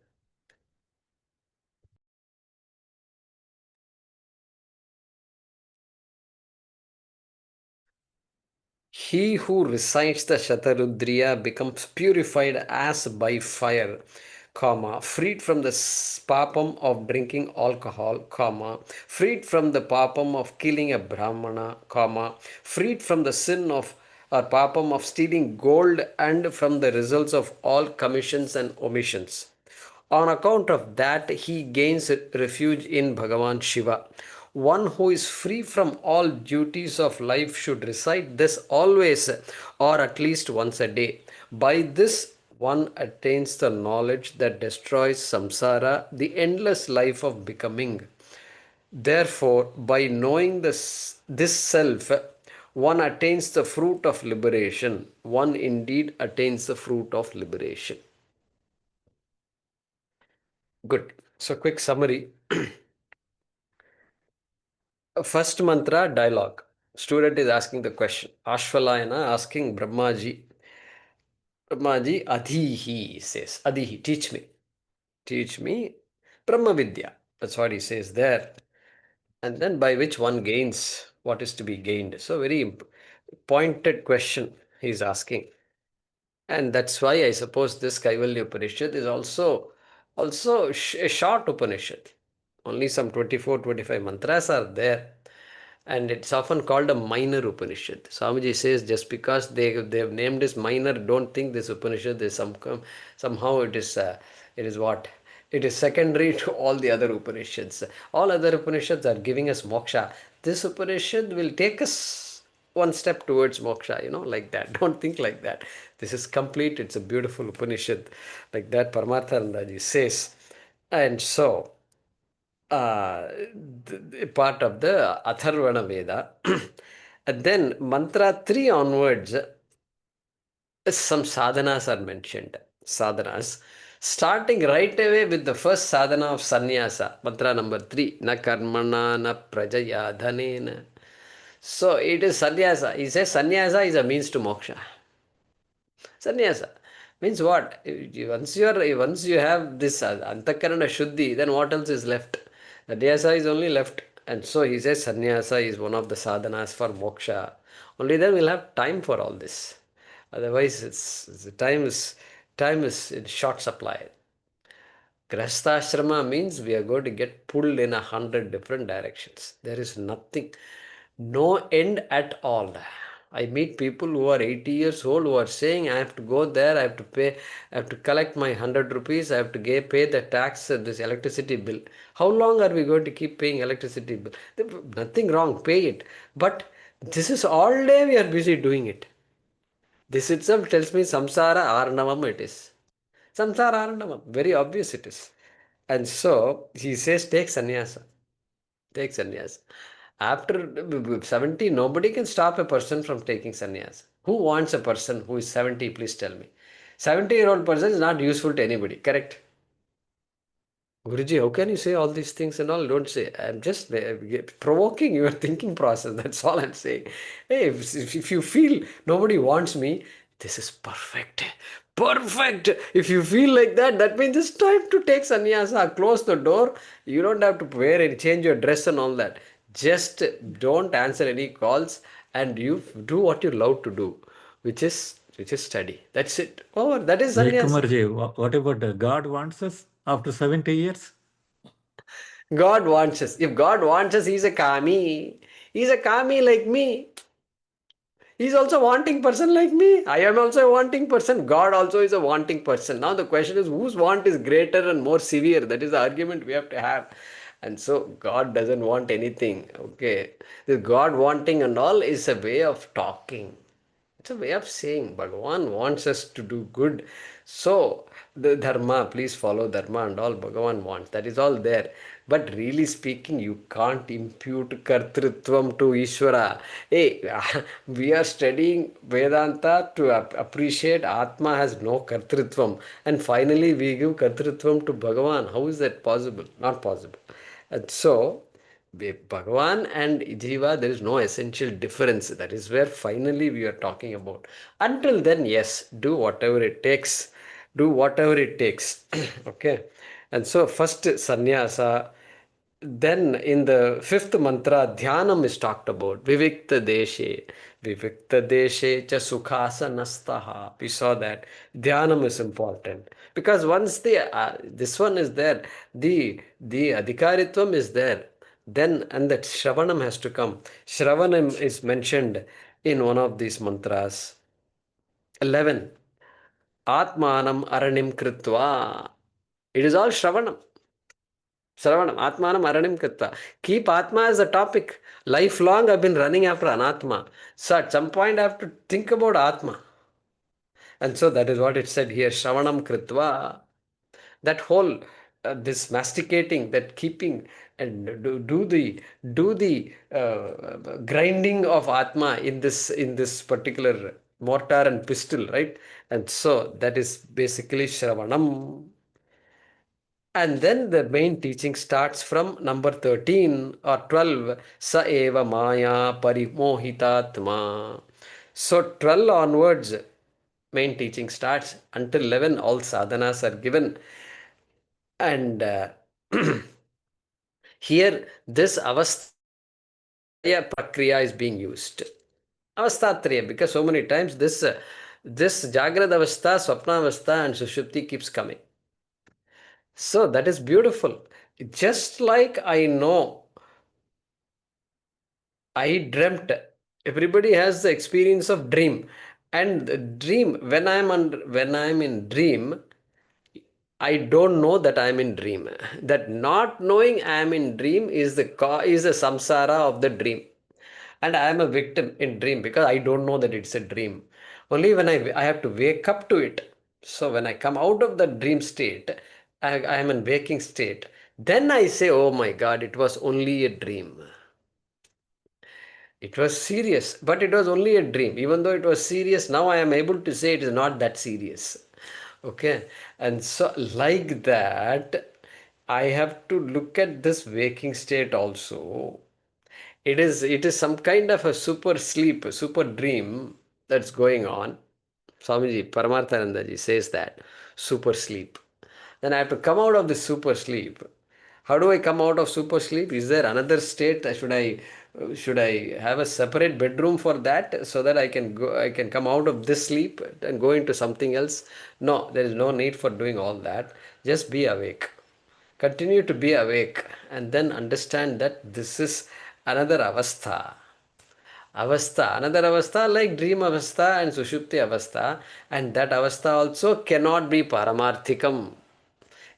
He who recites the śatarūdriya becomes purified as by fire, comma, freed from the papam of drinking alcohol, comma, freed from the papam of killing a brahmana, comma, freed from the sin of or papam of stealing gold and from the results of all commissions and omissions. On account of that, he gains refuge in Bhagavan Shiva. One who is free from all duties of life should recite this always or at least once a day. By this, one attains the knowledge that destroys samsara, the endless life of becoming. Therefore, by knowing this self, one attains the fruit of liberation. One indeed attains the fruit of liberation. Good. So, quick summary. First mantra, dialogue. Student is asking the question. Ashvalayana asking Brahmaji. Brahmaji, Adhihi says. Adhihi, teach me. Teach me Brahma Vidya. That's what he says there. And then by which one gains what is to be gained. So very pointed question he is asking. And that's why I suppose this Kaivalya Upanishad is also a short Upanishad. Only some 24, 25 mantras are there. And it's often called a minor Upanishad. Swamiji says just because they have named this minor, don't think this Upanishad is somehow it is what? It is secondary to all the other Upanishads. All other Upanishads are giving us moksha. This Upanishad will take us one step towards moksha, like that. Don't think like that. This is complete. It's a beautiful Upanishad. Like that Paramarthanandaji says. And so, part of the Atharvana Veda. And then mantra 3 onwards, some sadhanas are mentioned. Sadhanas. Starting right away with the first sadhana of sannyasa, mantra number 3, na karmana na prajaya dhanena. So it is sannyasa. He says sannyasa is a means to moksha. Sannyasa means what? Once you have this antakarana shuddhi, then what else is left? Sannyasa is only left. And so he says sannyasa is one of the sadhanas for moksha. Only then we'll have time for all this. Otherwise, time is in short supply. Grihastha means we are going to get pulled in 100 different directions. There is nothing, no end at all. I meet people who are 80 years old who are saying, I have to go there, I have to pay, I have to collect my 100 rupees, I have to pay the tax, this electricity bill. How long are we going to keep paying electricity bill? Nothing wrong, pay it. But this is all day we are busy doing it. This itself tells me saṃsārārṇavam it is. Saṃsārārṇavam, very obvious it is. And so he says, take sannyasa. Take sannyasa. After 70, nobody can stop a person from taking sannyasa. Who wants a person who is 70? Please tell me. 70-year-old person is not useful to anybody, correct? Guruji, how can you say all these things and all? Don't say. I'm just provoking your thinking process. That's all I'm saying. Hey, if you feel nobody wants me, this is perfect. Perfect. If you feel like that, that means it's time to take sannyasa. Close the door. You don't have to wear and change your dress and all that. Just don't answer any calls and you do what you love to do, which is study. That's it. Over. That is sannyasa. Kumarji, what about God wants us after 70 years? God wants us. If God wants us, He's a kami. He's a kami like me. He's also a wanting person like me. I am also a wanting person. God also is a wanting person. Now the question is, whose want is greater and more severe? That is the argument we have to have. And so God doesn't want anything. Okay. This God wanting and all is a way of talking. It's a way of saying Bhagavan wants us to do good. So the dharma, please follow dharma and all Bhagavan wants. That is all there. But really speaking, you can't impute kṛtyākṛtyātpūto to Ishvara. Hey, we are studying Vedanta to appreciate Atma has no kṛtyākṛtyātvam. And finally we give kṛtyākṛtyātvam to Bhagavan. How is that possible? Not possible. And so, Bhagavan and Jiva, there is no essential difference. That is where finally we are talking about. Until then, yes, do whatever it takes. Do whatever it takes. Okay. And so first sannyasa. Then in the fifth mantra, dhyanam is talked about. Vivikta deshe. Vivikta deshe cha sukhāsanastaha. We saw that. Dhyanam is important. Because once this one is there, the adhikaritvam is there, then and that Shravanam has to come. Shravanam is mentioned in one of these mantras. 11. Atmanam aranim kṛtyā. It is all Shravanam. Shravanam, Atmanam aranim kṛtyā. Keep Atma as a topic. Lifelong I've been running after Anatma. So at some point I have to think about Atma. And so that is what it said here. Shravanam kṛtyā. That whole, this masticating, that keeping and do the grinding of Atma in this particular mortar and pestle, right? And so that is basically Shravanam. And then the main teaching starts from number 13 or 12. Sa eva maya parimohitātma. So 12 onwards, main teaching starts. Until 11, all sadhanas are given. And here, this avasthaya prakriya is being used. Avasthatraya, because so many times this jagrad avastha, swapna avastha and sushupti keeps coming. So that is beautiful. Just like I know, I dreamt. Everybody has the experience of dream. And dream, when I'm in dream, I don't know that I am in dream. That not knowing I am in dream is the samsara of the dream. And I am a victim in dream because I don't know that it's a dream. Only when I have to wake up to it. So when I come out of the dream state, I am in waking state. Then I say, oh my God, it was only a dream. It was serious, but it was only a dream. Even though it was serious, now I am able to say it is not that serious. Okay, and so like that, I have to look at this waking state also. It is some kind of a super sleep, a super dream that's going on. Swamiji, Paramarthanandaji says that, super sleep. Then I have to come out of the super sleep. How do I come out of super sleep? Is there another state? Should I have a separate bedroom for that so that I can come out of this sleep and go into something else? No, there is no need for doing all that. Just be awake. Continue to be awake and then understand that this is another avastha. Another avastha like dream avastha and sushupti avastha, and that avastha also cannot be paramarthikam.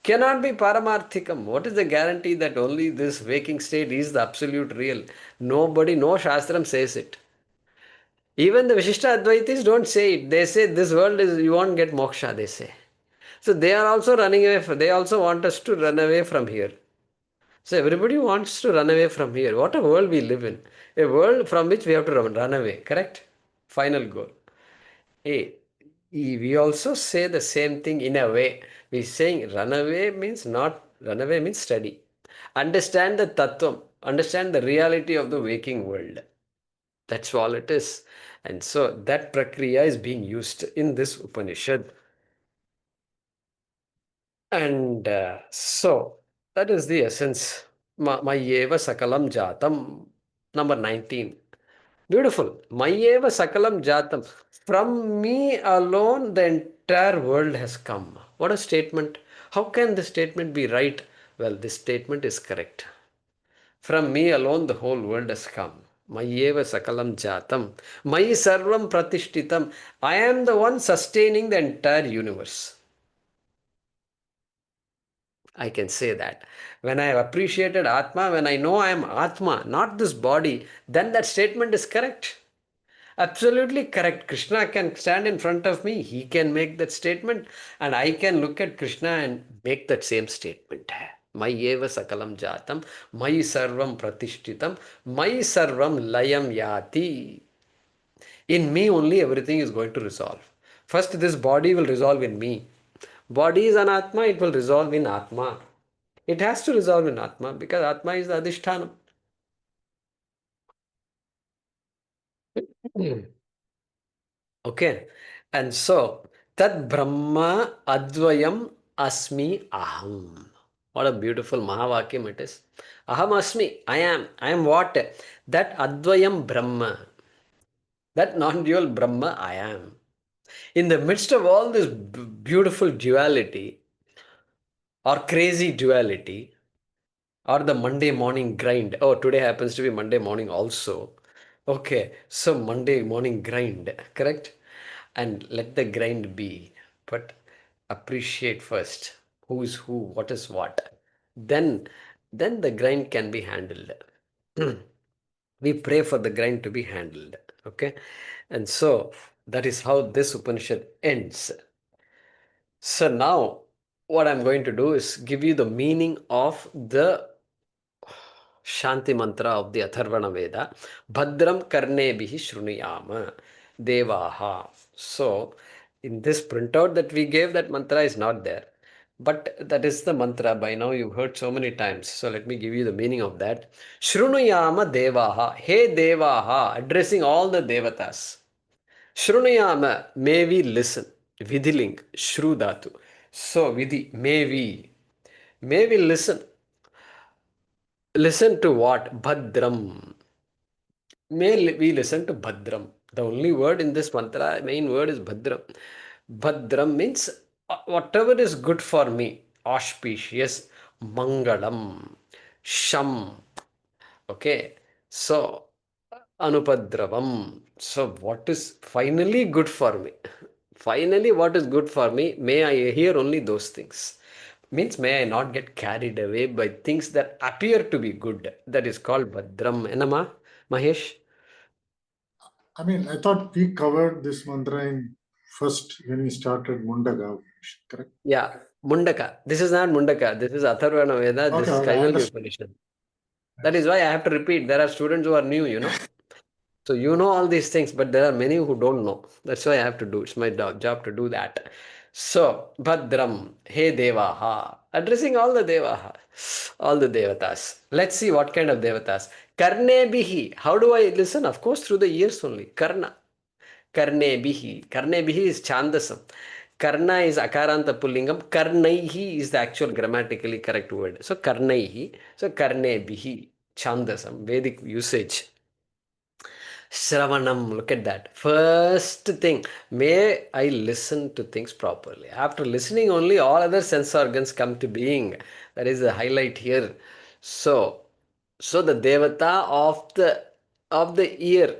Cannot be paramarthikam. What is the guarantee that only this waking state is the absolute real? Nobody, no Shastram says it. Even the Vishishta Advaitis don't say it. They say this world is, you won't get moksha, they say. So they are also running away, they also want us to run away from here. So everybody wants to run away from here. What a world we live in. A world from which we have to run away, correct? Final goal. We also say the same thing in a way. We're saying run away means study. Understand the tattvam, understand the reality of the waking world. That's all it is. And so that prakriya is being used in this Upanishad. And so that is the essence. Mayyeva sakalam jatam. Number 19. Beautiful. Mayyeva sakalam jatam. From me alone the entire world has come. What a statement. How can this statement be right? Well, this statement is correct. From me alone the whole world has come. Mayyeva sakalam jatam. Mayi sarvam pratishtitam. I am the one sustaining the entire universe. I can say that. When I have appreciated Atma, when I know I am Atma, not this body, then that statement is correct. Absolutely correct. Krishna can stand in front of me. He can make that statement and I can look at Krishna and make that same statement. Mayyeva sakalam jatam, mayi sarvam pratishtitam, mayi sarvam layam yati. In me only everything is going to resolve. First this body will resolve in me. Body is an Atma, it will resolve in Atma. It has to resolve in Atma because Atma is the Adhishthanam. Okay. And so, Tad Brahma Advayam Asmi Aham. What a beautiful Mahavakyam it is. Aham Asmi. I am. I am what? That Advayam Brahma. That non-dual Brahma I am. In the midst of all this beautiful duality or crazy duality or the Monday morning grind. Oh, today happens to be Monday morning also. Okay, so Monday morning grind, correct? And let the grind be. But appreciate first who is who, what is what. Then the grind can be handled. We pray for the grind to be handled. Okay, and so that is how this Upanishad ends. So now what I'm going to do is give you the meaning of the Shanti mantra of the Atharvana Veda. Bhadram karnebihi shrunuyama devaha. So in this printout that we gave, that mantra is not there. But that is the mantra. By now you've heard so many times. So let me give you the meaning of that. Shrunuyama devaha. Hey devaha. Addressing all the devatas. Shrunuyama. May we listen. Vidhiling. Shru dhatu. So vidhi. May we listen. Listen to what? Bhadram. May we listen to Bhadram. The only word in this mantra, main word is Bhadram. Bhadram means whatever is good for me. Auspicious. Mangalam. Sham. Okay. So, Anupadravam. So, what is finally good for me? Finally, what is good for me? May I hear only those things. Means may I not get carried away by things that appear to be good. That is called Bhadram. Enama, Mahesh? I mean, I thought we covered this mantra in first when we started Mundaka, correct? Yeah, Mundaka. This is not Mundaka. This is Atharvana Veda. This is Okay, Kaivalya Upanishad. That is why I have to repeat. There are students who are new, you know. So you know all these things, but there are many who don't know. That's why I have to do. It's my job to do that. So, Bhadram, He Devaha, addressing all the Devaha, all the Devatas. Let's see what kind of Devatas. Karnebihi. How do I listen? Of course, through the ears only. Karna. Karnebihi. Karnebihi is Chandasam. Karna is akaranta pullingam. Karnaihi is the actual grammatically correct word. So karnaihi. So karnebihi. Chandasam. Vedic usage. Shravanam, look at that. First thing, may I listen to things properly. After listening, only all other sense organs come to being. That is the highlight here. So the devata of the ear.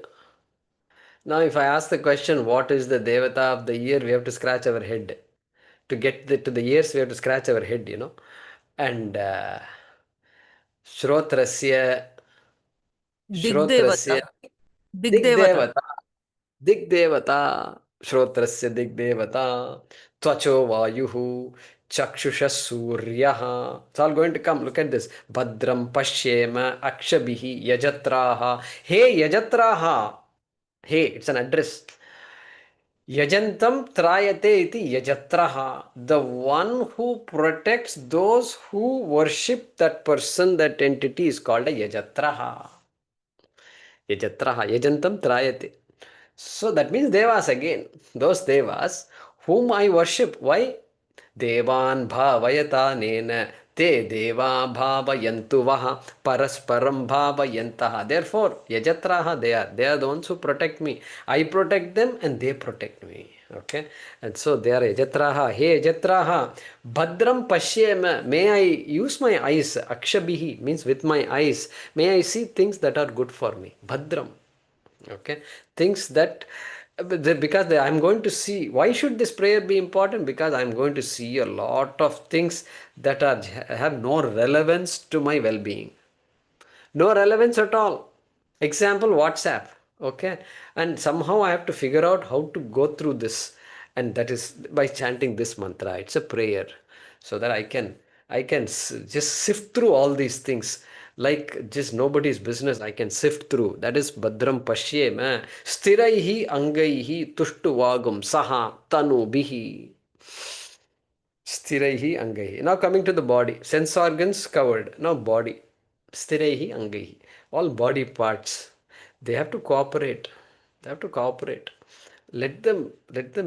Now, if I ask the question, what is the devata of the ear? We have to scratch our head. To get to the ears, we have to scratch our head, you know. And shrotrasya, Digdevata. Digdevata. Digdevata, Shrotrasya Digdevata, Tvacho Vayuhu, Chakshusha Suryaha. It's all going to come. Look at this. Bhadram Pashyema Akshabihi Yajatraha. Hey Yajatraha. Hey, it's an address. Yajantam Trayate iti Yajatraha. The one who protects those who worship that person, that entity is called a Yajatraha. Yajatraha. Yajantam Trayate. So that means devas again. Those devas whom I worship. Why? Devan bhavayata anena te deva bhavayantu vaha parasparam bhavayantaha. Therefore, yajatraha they are the ones who protect me. I protect them and they protect me. Okay, and so they are yajatraha. Hey yajatraha, bhadram pashyema. May I use my eyes? Akshabihi means with my eyes. May I see things that are good for me. Bhadram. Okay, things that because I'm going to see. Why should this prayer be important? Because I'm going to see a lot of things that have no relevance to my well-being. No relevance at all. Example, WhatsApp. Okay, and somehow I have to figure out how to go through this, and that is by chanting this mantra. It's a prayer, so that I can just sift through all these things like just nobody's business. I can sift through. That is Bhadram Pashyema Sthiraihi Angaihi Tushtuvagum Saha Tanubihi. Sthiraihi Angaihi. Now coming to the body. Sense organs covered. Now body. Sthiraihi Angaihi. All body parts. They have to cooperate. They have to cooperate. Let them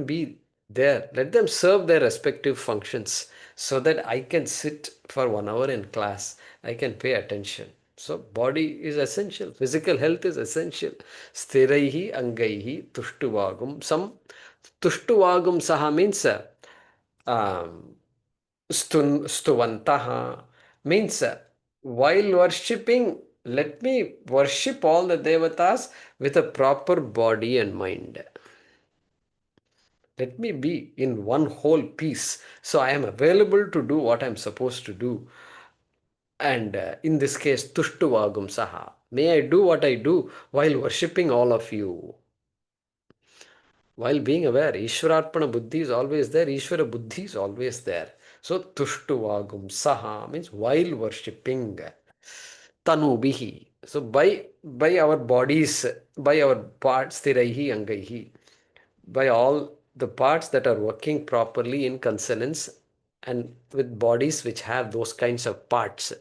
be there. Let them serve their respective functions so that I can sit for 1 hour in class. I can pay attention. So body is essential. Physical health is essential. Sthiraihi angaihi tushtuvagum. Some tushtuvagum saha means stuvantaha means while worshipping, let me worship all the devatas with a proper body and mind. Let me be in one whole piece. So I am available to do what I am supposed to do. And in this case, Tushtuvagum Saha. May I do what I do while worshipping all of you. While being aware, Ishwararpana Buddhi is always there, Ishvara Buddhi is always there. So Tushtuvagum Saha means while worshipping. Tanubihi. So by our bodies, by our parts, Thiraihi Angaihi, by all the parts that are working properly in consonance and with bodies which have those kinds of parts.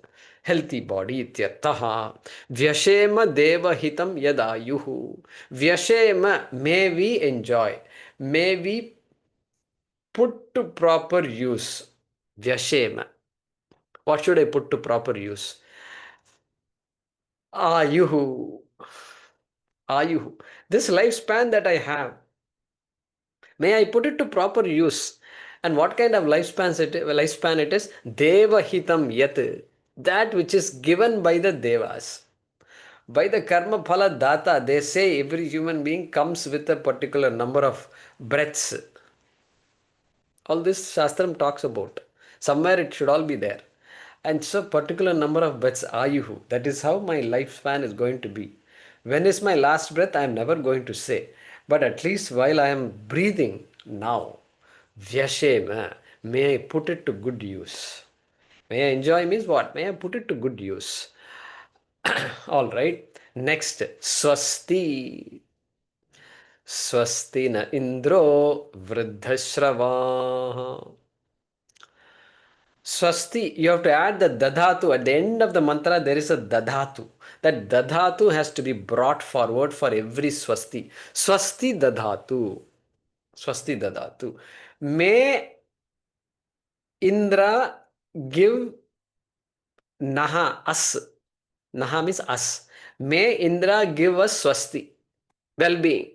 Healthy body ityartaha. Vyashema devahitam yadayuhu. Vyashema, may we enjoy. May we put to proper use. Vyashema. What should I put to proper use? Ayuhu. Ayuhu. This lifespan that I have, may I put it to proper use. And what kind of lifespan it is? Devahitam yat. That which is given by the devas. By the karma phala data, they say every human being comes with a particular number of breaths. All this Shastram talks about. Somewhere it should all be there. And so particular number of breaths, ayuhu. That is how my lifespan is going to be. When is my last breath? I am never going to say. But at least while I am breathing now, vyashema, may I put it to good use. May I enjoy means what? May I put it to good use. All right. Next, swasti. Swasti na indro vruddhashravaha. Swasti, you have to add the dadhatu. At the end of the mantra, there is a dadhatu. That dadhatu has to be brought forward for every swasti. Swasti dadhatu. Swasti dadhatu. May Indra give Naha, us. Naha means us. May Indra give us swasti, well-being.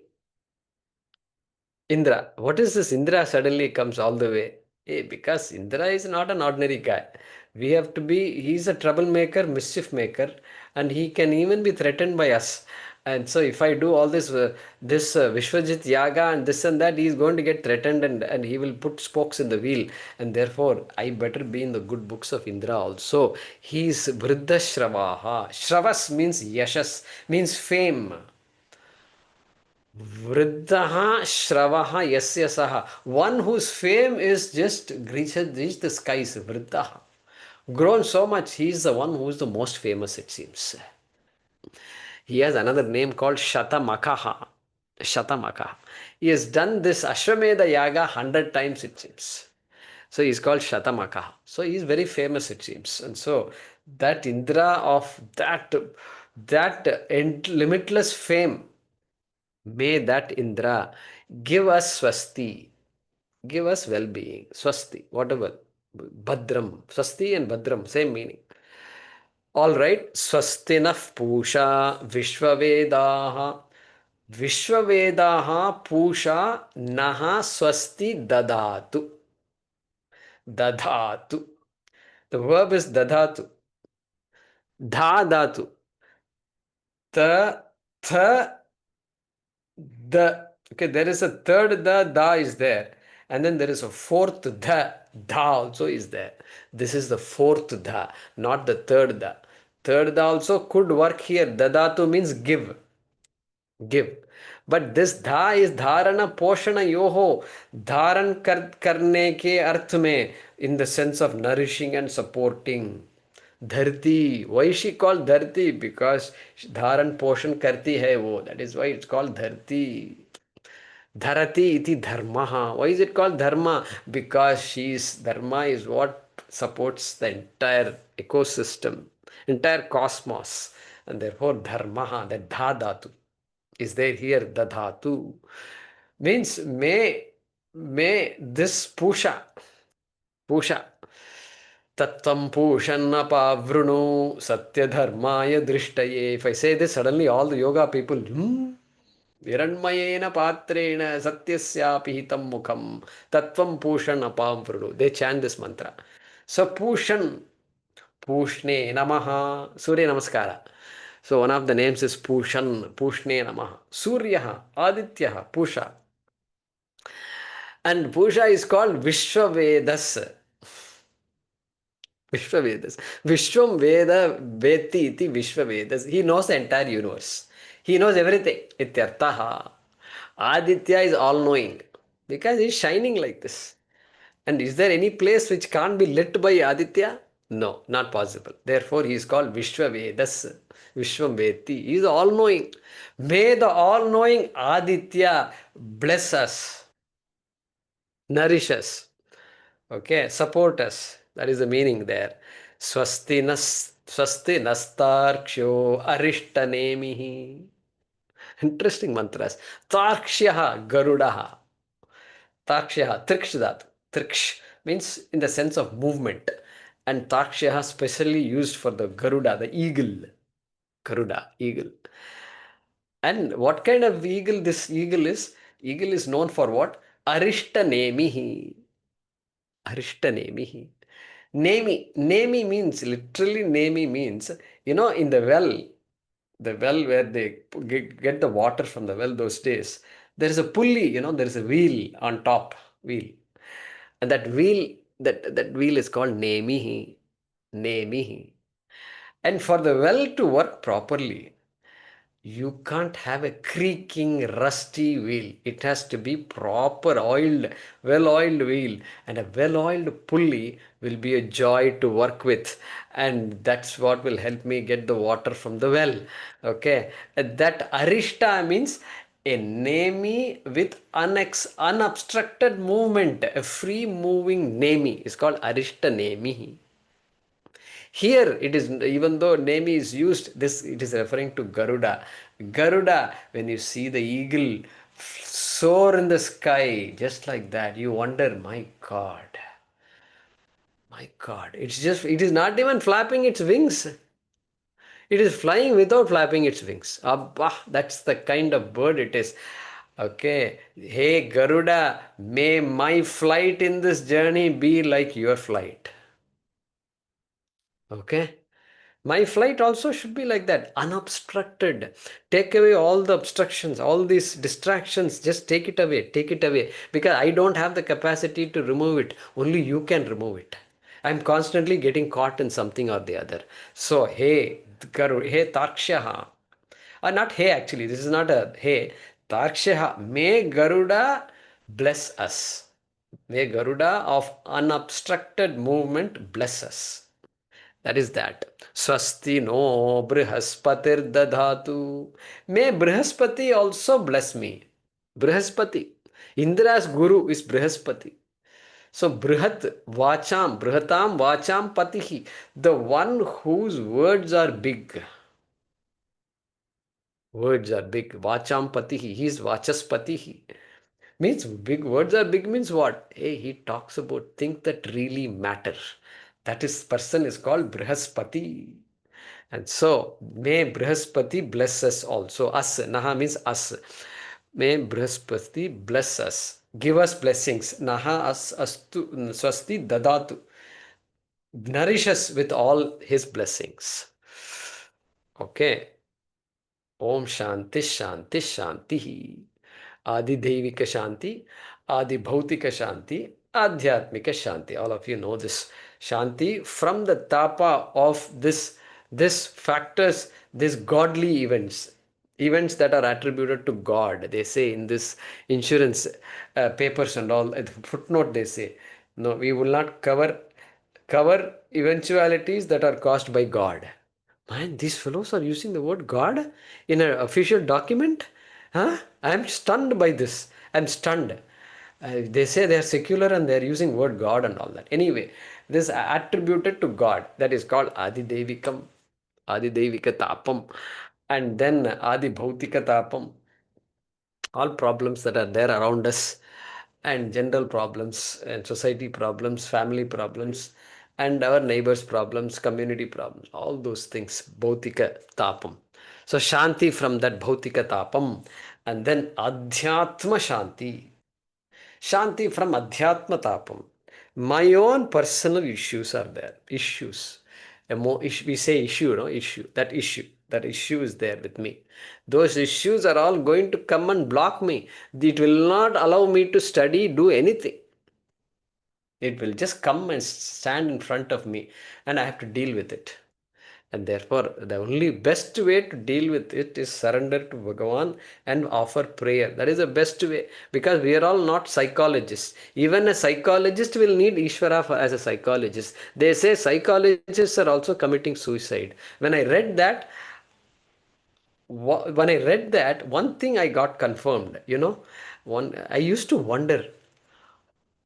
Indra. What is this? Indra suddenly comes all the way. Hey, because Indra is not an ordinary guy. We have to be, he's a troublemaker, mischief maker, and he can even be threatened by us. And so if I do all this Vishwajit Yaga and this and that, he is going to get threatened and he will put spokes in the wheel. And therefore, I better be in the good books of Indra also. He is Vriddha Shravaha. Shravas means yashas, means fame. Vriddhaha Shravaha Yasya Saha. One whose fame is just reached the skies. Vriddhaha. Grown so much, he is the one who is the most famous, it seems. He has another name called Shatamakaha. Shatamakaha. He has done this Ashwamedha Yaga 100 times, it seems. So he is called Shatamakaha. So he is very famous, it seems. And so that Indra of that limitless fame, may that Indra give us swasti, give us well-being, swasti, whatever, bhadram, swasti and bhadram, same meaning. All right, swastinah pusha vishvavedaha, vishvavedaha pusha naha swasti dadatu, dadatu. The verb is dadatu, dhadatu, tha, the. Okay, there is a third da is there, and then there is a fourth da also is there. This is the fourth da, not the third da. Third da also could work here. Dadatu means give. But this dha is dharana poshana yoho, dharan karne ke arth mein, in the sense of nourishing and supporting. Dharti. Why is she called Dharti? Because dharan poshan karti hai wo. That is why it's called Dharti. Dharati iti dharmaha. Why is it called dharma? Because dharma is what supports the entire ecosystem, entire cosmos. And therefore dharmaha, that dhadatu is there here. Dadhatu means may this pusha tattvam pushannapavrunu satyadharmaya drishtaye. If I say this, suddenly all the yoga people, viranmayena patrena satyasyapi hitam mukham tattvam pushannapavrunu. They chant this mantra. So Pushne Namaha, Surya Namaskara. So one of the names is Pushne Namaha. Suryaha, Adityaha, Pusha. And Pusha is called Vishwavedas. Vishwam Veda Veti iti Vishwavedas. He knows the entire universe. He knows everything. Ityartaha. Aditya is all-knowing because he is shining like this. And is there any place which can't be lit by Aditya? No, not possible. Therefore, he is called Vishwavedas. Vishwam Veti. He is all-knowing. May the all-knowing Aditya bless us, nourish us, okay, support us. That is the meaning there. Swasti nastarksho arishtanemihi. Interesting mantras. Tarkshaha garudaha. Tarkshaha, trikshadatu. Triksh means in the sense of movement. And Tarkshaha specially used for the Garuda, the eagle. Garuda, eagle. And what kind of eagle this eagle is? Eagle is known for what? Arishtanemihi. Arishtanemihi. Nemi means, literally Nemi means, in the well where they get the water from the well those days, there is a pulley, there is a wheel on top, wheel. And that wheel, that wheel is called Nemihi. Nemihi. And for the well to work properly, you can't have a creaking, rusty wheel. It has to be proper oiled, well-oiled wheel. And a well-oiled pulley will be a joy to work with. And that's what will help me get the water from the well. Okay. That arishta means a nemi with unobstructed movement. A free moving nemi is called arishta nemi. Here it is, even though Nemi is used, it is referring to Garuda. Garuda, when you see the eagle soar in the sky, just like that. You wonder, my God, it is not even flapping its wings. It is flying without flapping its wings. Abba, that's the kind of bird it is. Okay. Hey Garuda, may my flight in this journey be like your flight. Okay. My flight also should be like that, unobstructed. Take away all the obstructions, all these distractions, just take it away, because I don't have the capacity to remove it. Only you can remove it. I'm constantly getting caught in something or the other. So, hey, hey Tarshaha, not hey actually, this is not a hey, Tarshaha, may Garuda bless us. May Garuda of unobstructed movement bless us. That is that. Swasti no Brihaspati dadhatu. May Brihaspati also bless me. Brihaspati. Indra's guru is Brihaspati. So Brihatam Vacham Patihi. The one whose words are big. Words are big. Vacham Patihi. He is Vachaspatihi. Means big words are big means what? Hey, he talks about things that really matter. That is person is called Brihaspati. And so, may Brihaspati bless us also. Us. Naha means us. May Brihaspati bless us. Give us blessings. Naha as astu swasti dadatu. Nourish us with all his blessings. Okay. Om Shanti Shanti Shanti. Adi Devika Shanti, Adi Bhautika Shanti, Adhyatmika Shanti. All of you know this. Shanti from the tapa of this factors, these godly events that are attributed to God. They say in this insurance papers and all, footnote they say, no, we will not cover eventualities that are caused by God. Man, these fellows are using the word God in an official document? Huh? I am stunned by this. I am stunned. They say they are secular and they are using word God and all that. Anyway, this attributed to God, that is called Adi Devika Tapam, and then Adi Bhautika Tapam. All problems that are there around us, and general problems and society problems, family problems, and our neighbors' problems, community problems, all those things, Bhautika Tapam. So Shanti from that Bhautika Tapam, and then Adhyatma Shanti. Shanti from Adhyatma Tapam. My own personal issues are there. Issues. We say issue, no? Issue. That issue is there with me. Those issues are all going to come and block me. It will not allow me to study, do anything. It will just come and stand in front of me, and I have to deal with it. And therefore, the only best way to deal with it is surrender to Bhagavan and offer prayer. That is the best way, because we are all not psychologists. Even a psychologist will need Ishvara as a psychologist. They say psychologists are also committing suicide. When I read that, one thing I got confirmed, I used to wonder,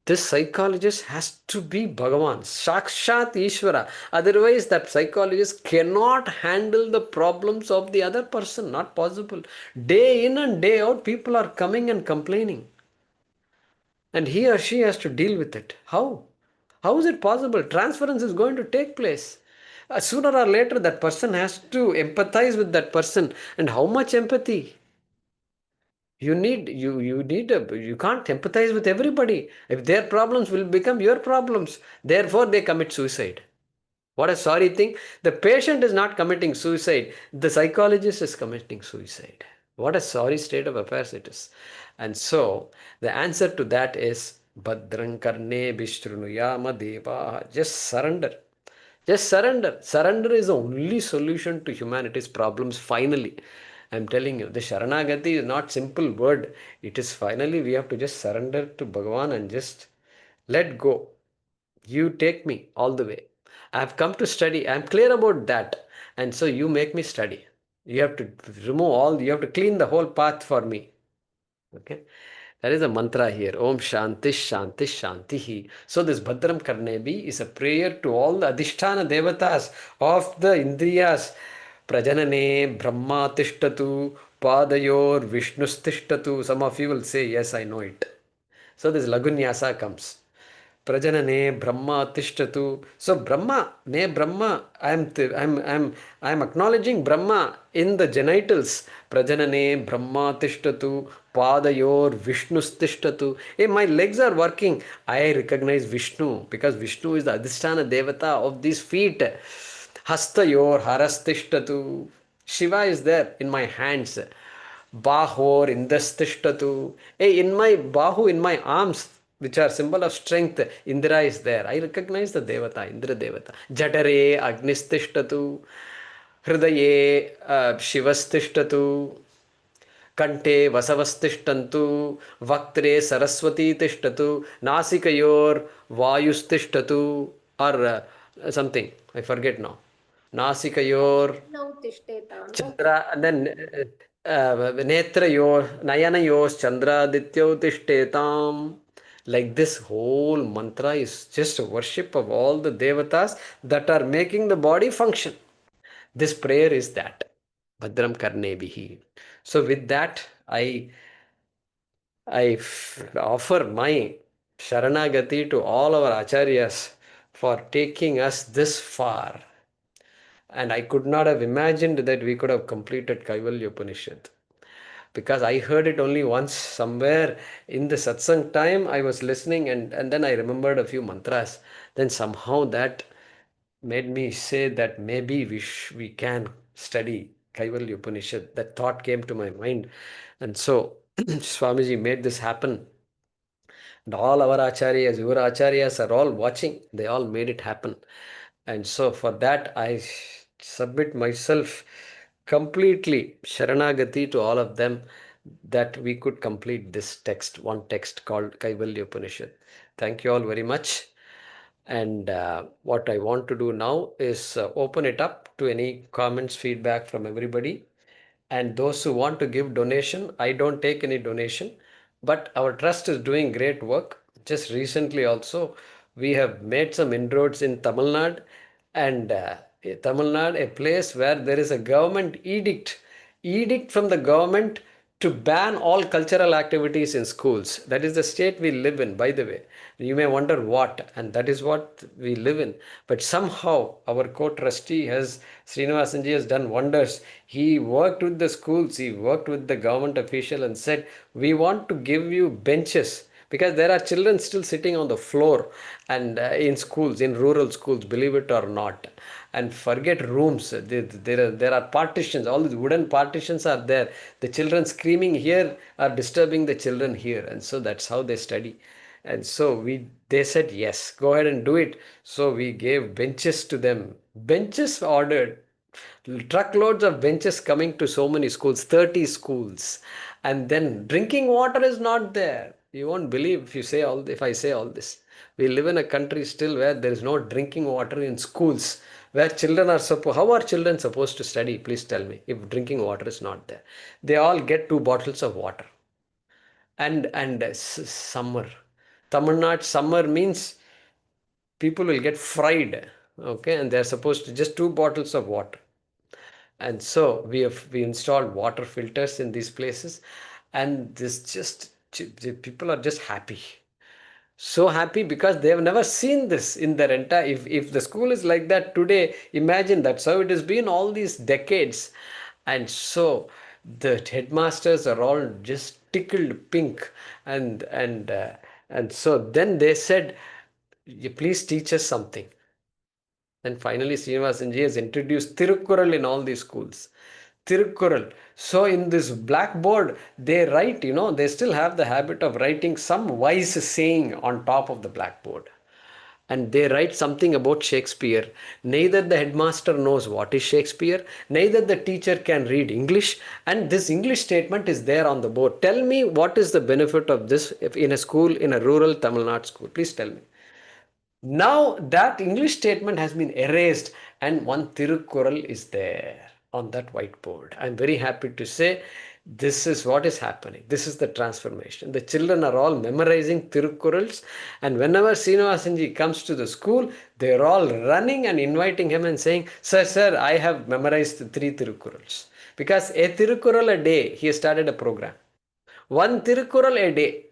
this psychologist has to be Bhagavan, Sakshat Ishvara. Otherwise, that psychologist cannot handle the problems of the other person. Not possible. Day in and day out, people are coming and complaining. And he or she has to deal with it. How? How is it possible? Transference is going to take place. Sooner or later, that person has to empathize with that person. And how much empathy? You can't empathize with everybody. If their problems will become your problems, therefore they commit suicide. What a sorry thing. The patient is not committing suicide. The psychologist is committing suicide. What a sorry state of affairs it is. And so the answer to that is Bhadrang karne bishtrunuyama deva. Just surrender. Just surrender. Surrender is the only solution to humanity's problems finally. I'm telling you, the Sharanagati is not simple word. It is finally we have to just surrender to Bhagavan and just let go. You take me all the way. I have come to study. I'm clear about that. And so you make me study. You have to you have to clean the whole path for me. Okay. That is a mantra here. Om Shanti Shanti Shanti. So this Bhadram Karnebi is a prayer to all the Adhisthana Devatas of the Indriyas. Prajanane Brahma Tishtatu, padayor vishnustishtatu. Some of you will say, yes, I know it. So this lagunyasa comes. Prajanane Brahma tishtatu. So Brahma, ne Brahma, I am acknowledging Brahma in the genitals. Prajanane Brahma tishtatu. Padayor Vishnus tishtatu. Hey, my legs are working. I recognize Vishnu because Vishnu is the Adhisthana Devata of these feet. Hastayor Harastishtatu. Shiva is there in my hands. Bahor Indastishtatu. Hey, in my Bahu, in my arms, which are symbol of strength, Indra is there. I recognize the Devata, Indra Devata. Jatare Agnistishtatu. Hridaye Shivastishtatu. Kante Vasavastishtantu. Vaktre Saraswati Tishtatu. Nasikayor Vayustishtatu. Or something. I forget now. Nasikayor Chandra, and then Netrayor, Nayanayos, Chandradityo Tishtetam. Like this whole mantra is just a worship of all the devatas that are making the body function. This prayer is that. Bhadram Karnebihi. So with that, I offer my Sharanagati to all our Acharyas for taking us this far. And I could not have imagined that we could have completed Kaivalya Upanishad. Because I heard it only once somewhere in the satsang time. I was listening and then I remembered a few mantras. Then somehow that made me say that maybe we can study Kaivalya Upanishad. That thought came to my mind. And so Swamiji made this happen. And all our acharyas, your acharyas are all watching. They all made it happen. And so for that, I submit myself completely Sharanagati to all of them that we could complete this text, one text called Kaivalya Upanishad. Thank you all very much. And what I want to do now is open it up to any comments, feedback from everybody. And those who want to give donation, I don't take any donation, but our trust is doing great work. Just recently also, we have made some inroads in Tamil Nadu, and Tamil Nadu, a place where there is a government edict from the government to ban all cultural activities in schools. That is the state we live in, by the way. You may wonder what, and that is what we live in. But somehow our co-trustee Srinivasanji has done wonders. He worked with the schools, he worked with the government official and said, we want to give you benches. Because there are children still sitting on the floor and in schools, in rural schools, believe it or not. And forget rooms. There are partitions. All these wooden partitions are there. The children screaming here are disturbing the children here. And so that's how they study. And so they said, yes, go ahead and do it. So we gave benches to them. Benches ordered. Truckloads of benches coming to so many schools, 30 schools. And then drinking water is not there. You won't believe if I say all this. We live in a country still where there is no drinking water in schools, where children are how are children supposed to study? Please tell me, if drinking water is not there. They all get 2 bottles of water. And summer. Tamil Nadu summer means people will get fried. Okay, and they're supposed to just 2 bottles of water. And so we installed water filters in these places, and people are just happy. So happy because they have never seen this in their entire. If the school is like that today, imagine that's how it has been all these decades. And so the headmasters are all just tickled pink, and so then they said, please teach us something. And finally, Srinivasanji has introduced Tirukkural in all these schools. Tirukkural. So in this blackboard, they write, they still have the habit of writing some wise saying on top of the blackboard. And they write something about Shakespeare. Neither the headmaster knows what is Shakespeare, neither the teacher can read English, and this English statement is there on the board. Tell me what is the benefit of this in a school, in a rural Tamil Nadu school. Please tell me. Now that English statement has been erased and one Tirukkural is there on that whiteboard. I'm very happy to say this is what is happening. This is the transformation. The children are all memorizing Tirukkurals, and whenever Srinivasanji comes to the school, they're all running and inviting him and saying, sir, I have memorized 3 Tirukkurals. Because a Tirukural a day, he started a program. One Tirukural a day.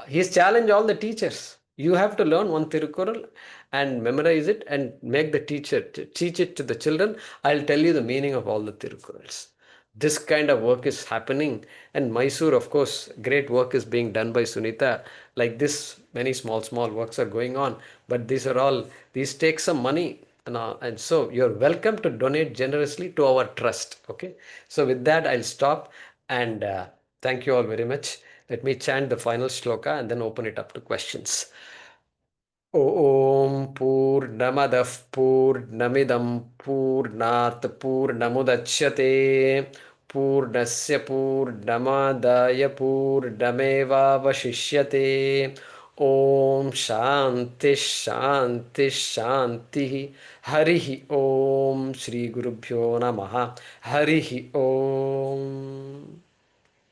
He's challenged all the teachers. You have to learn one Tirukural and memorize it and make the teacher teach it to the children. I'll tell you the meaning of all the Tirukurals. This kind of work is happening, and Mysore, of course, great work is being done by Sunita. Like this, many small works are going on, but these take some money, and so you're welcome to donate generously to our trust. Okay, so with that, I'll stop, and thank you all very much. Let me chant the final shloka and then open it up to questions. Om Purnamadah Purnamidam Purnat Purnamudachyate Purnasya Purnamadaya Purnamevavashishyate. Om Shanti Shanti Shanti. Harihi Om. Shri Gurubhyo Namaha. Harihi Om.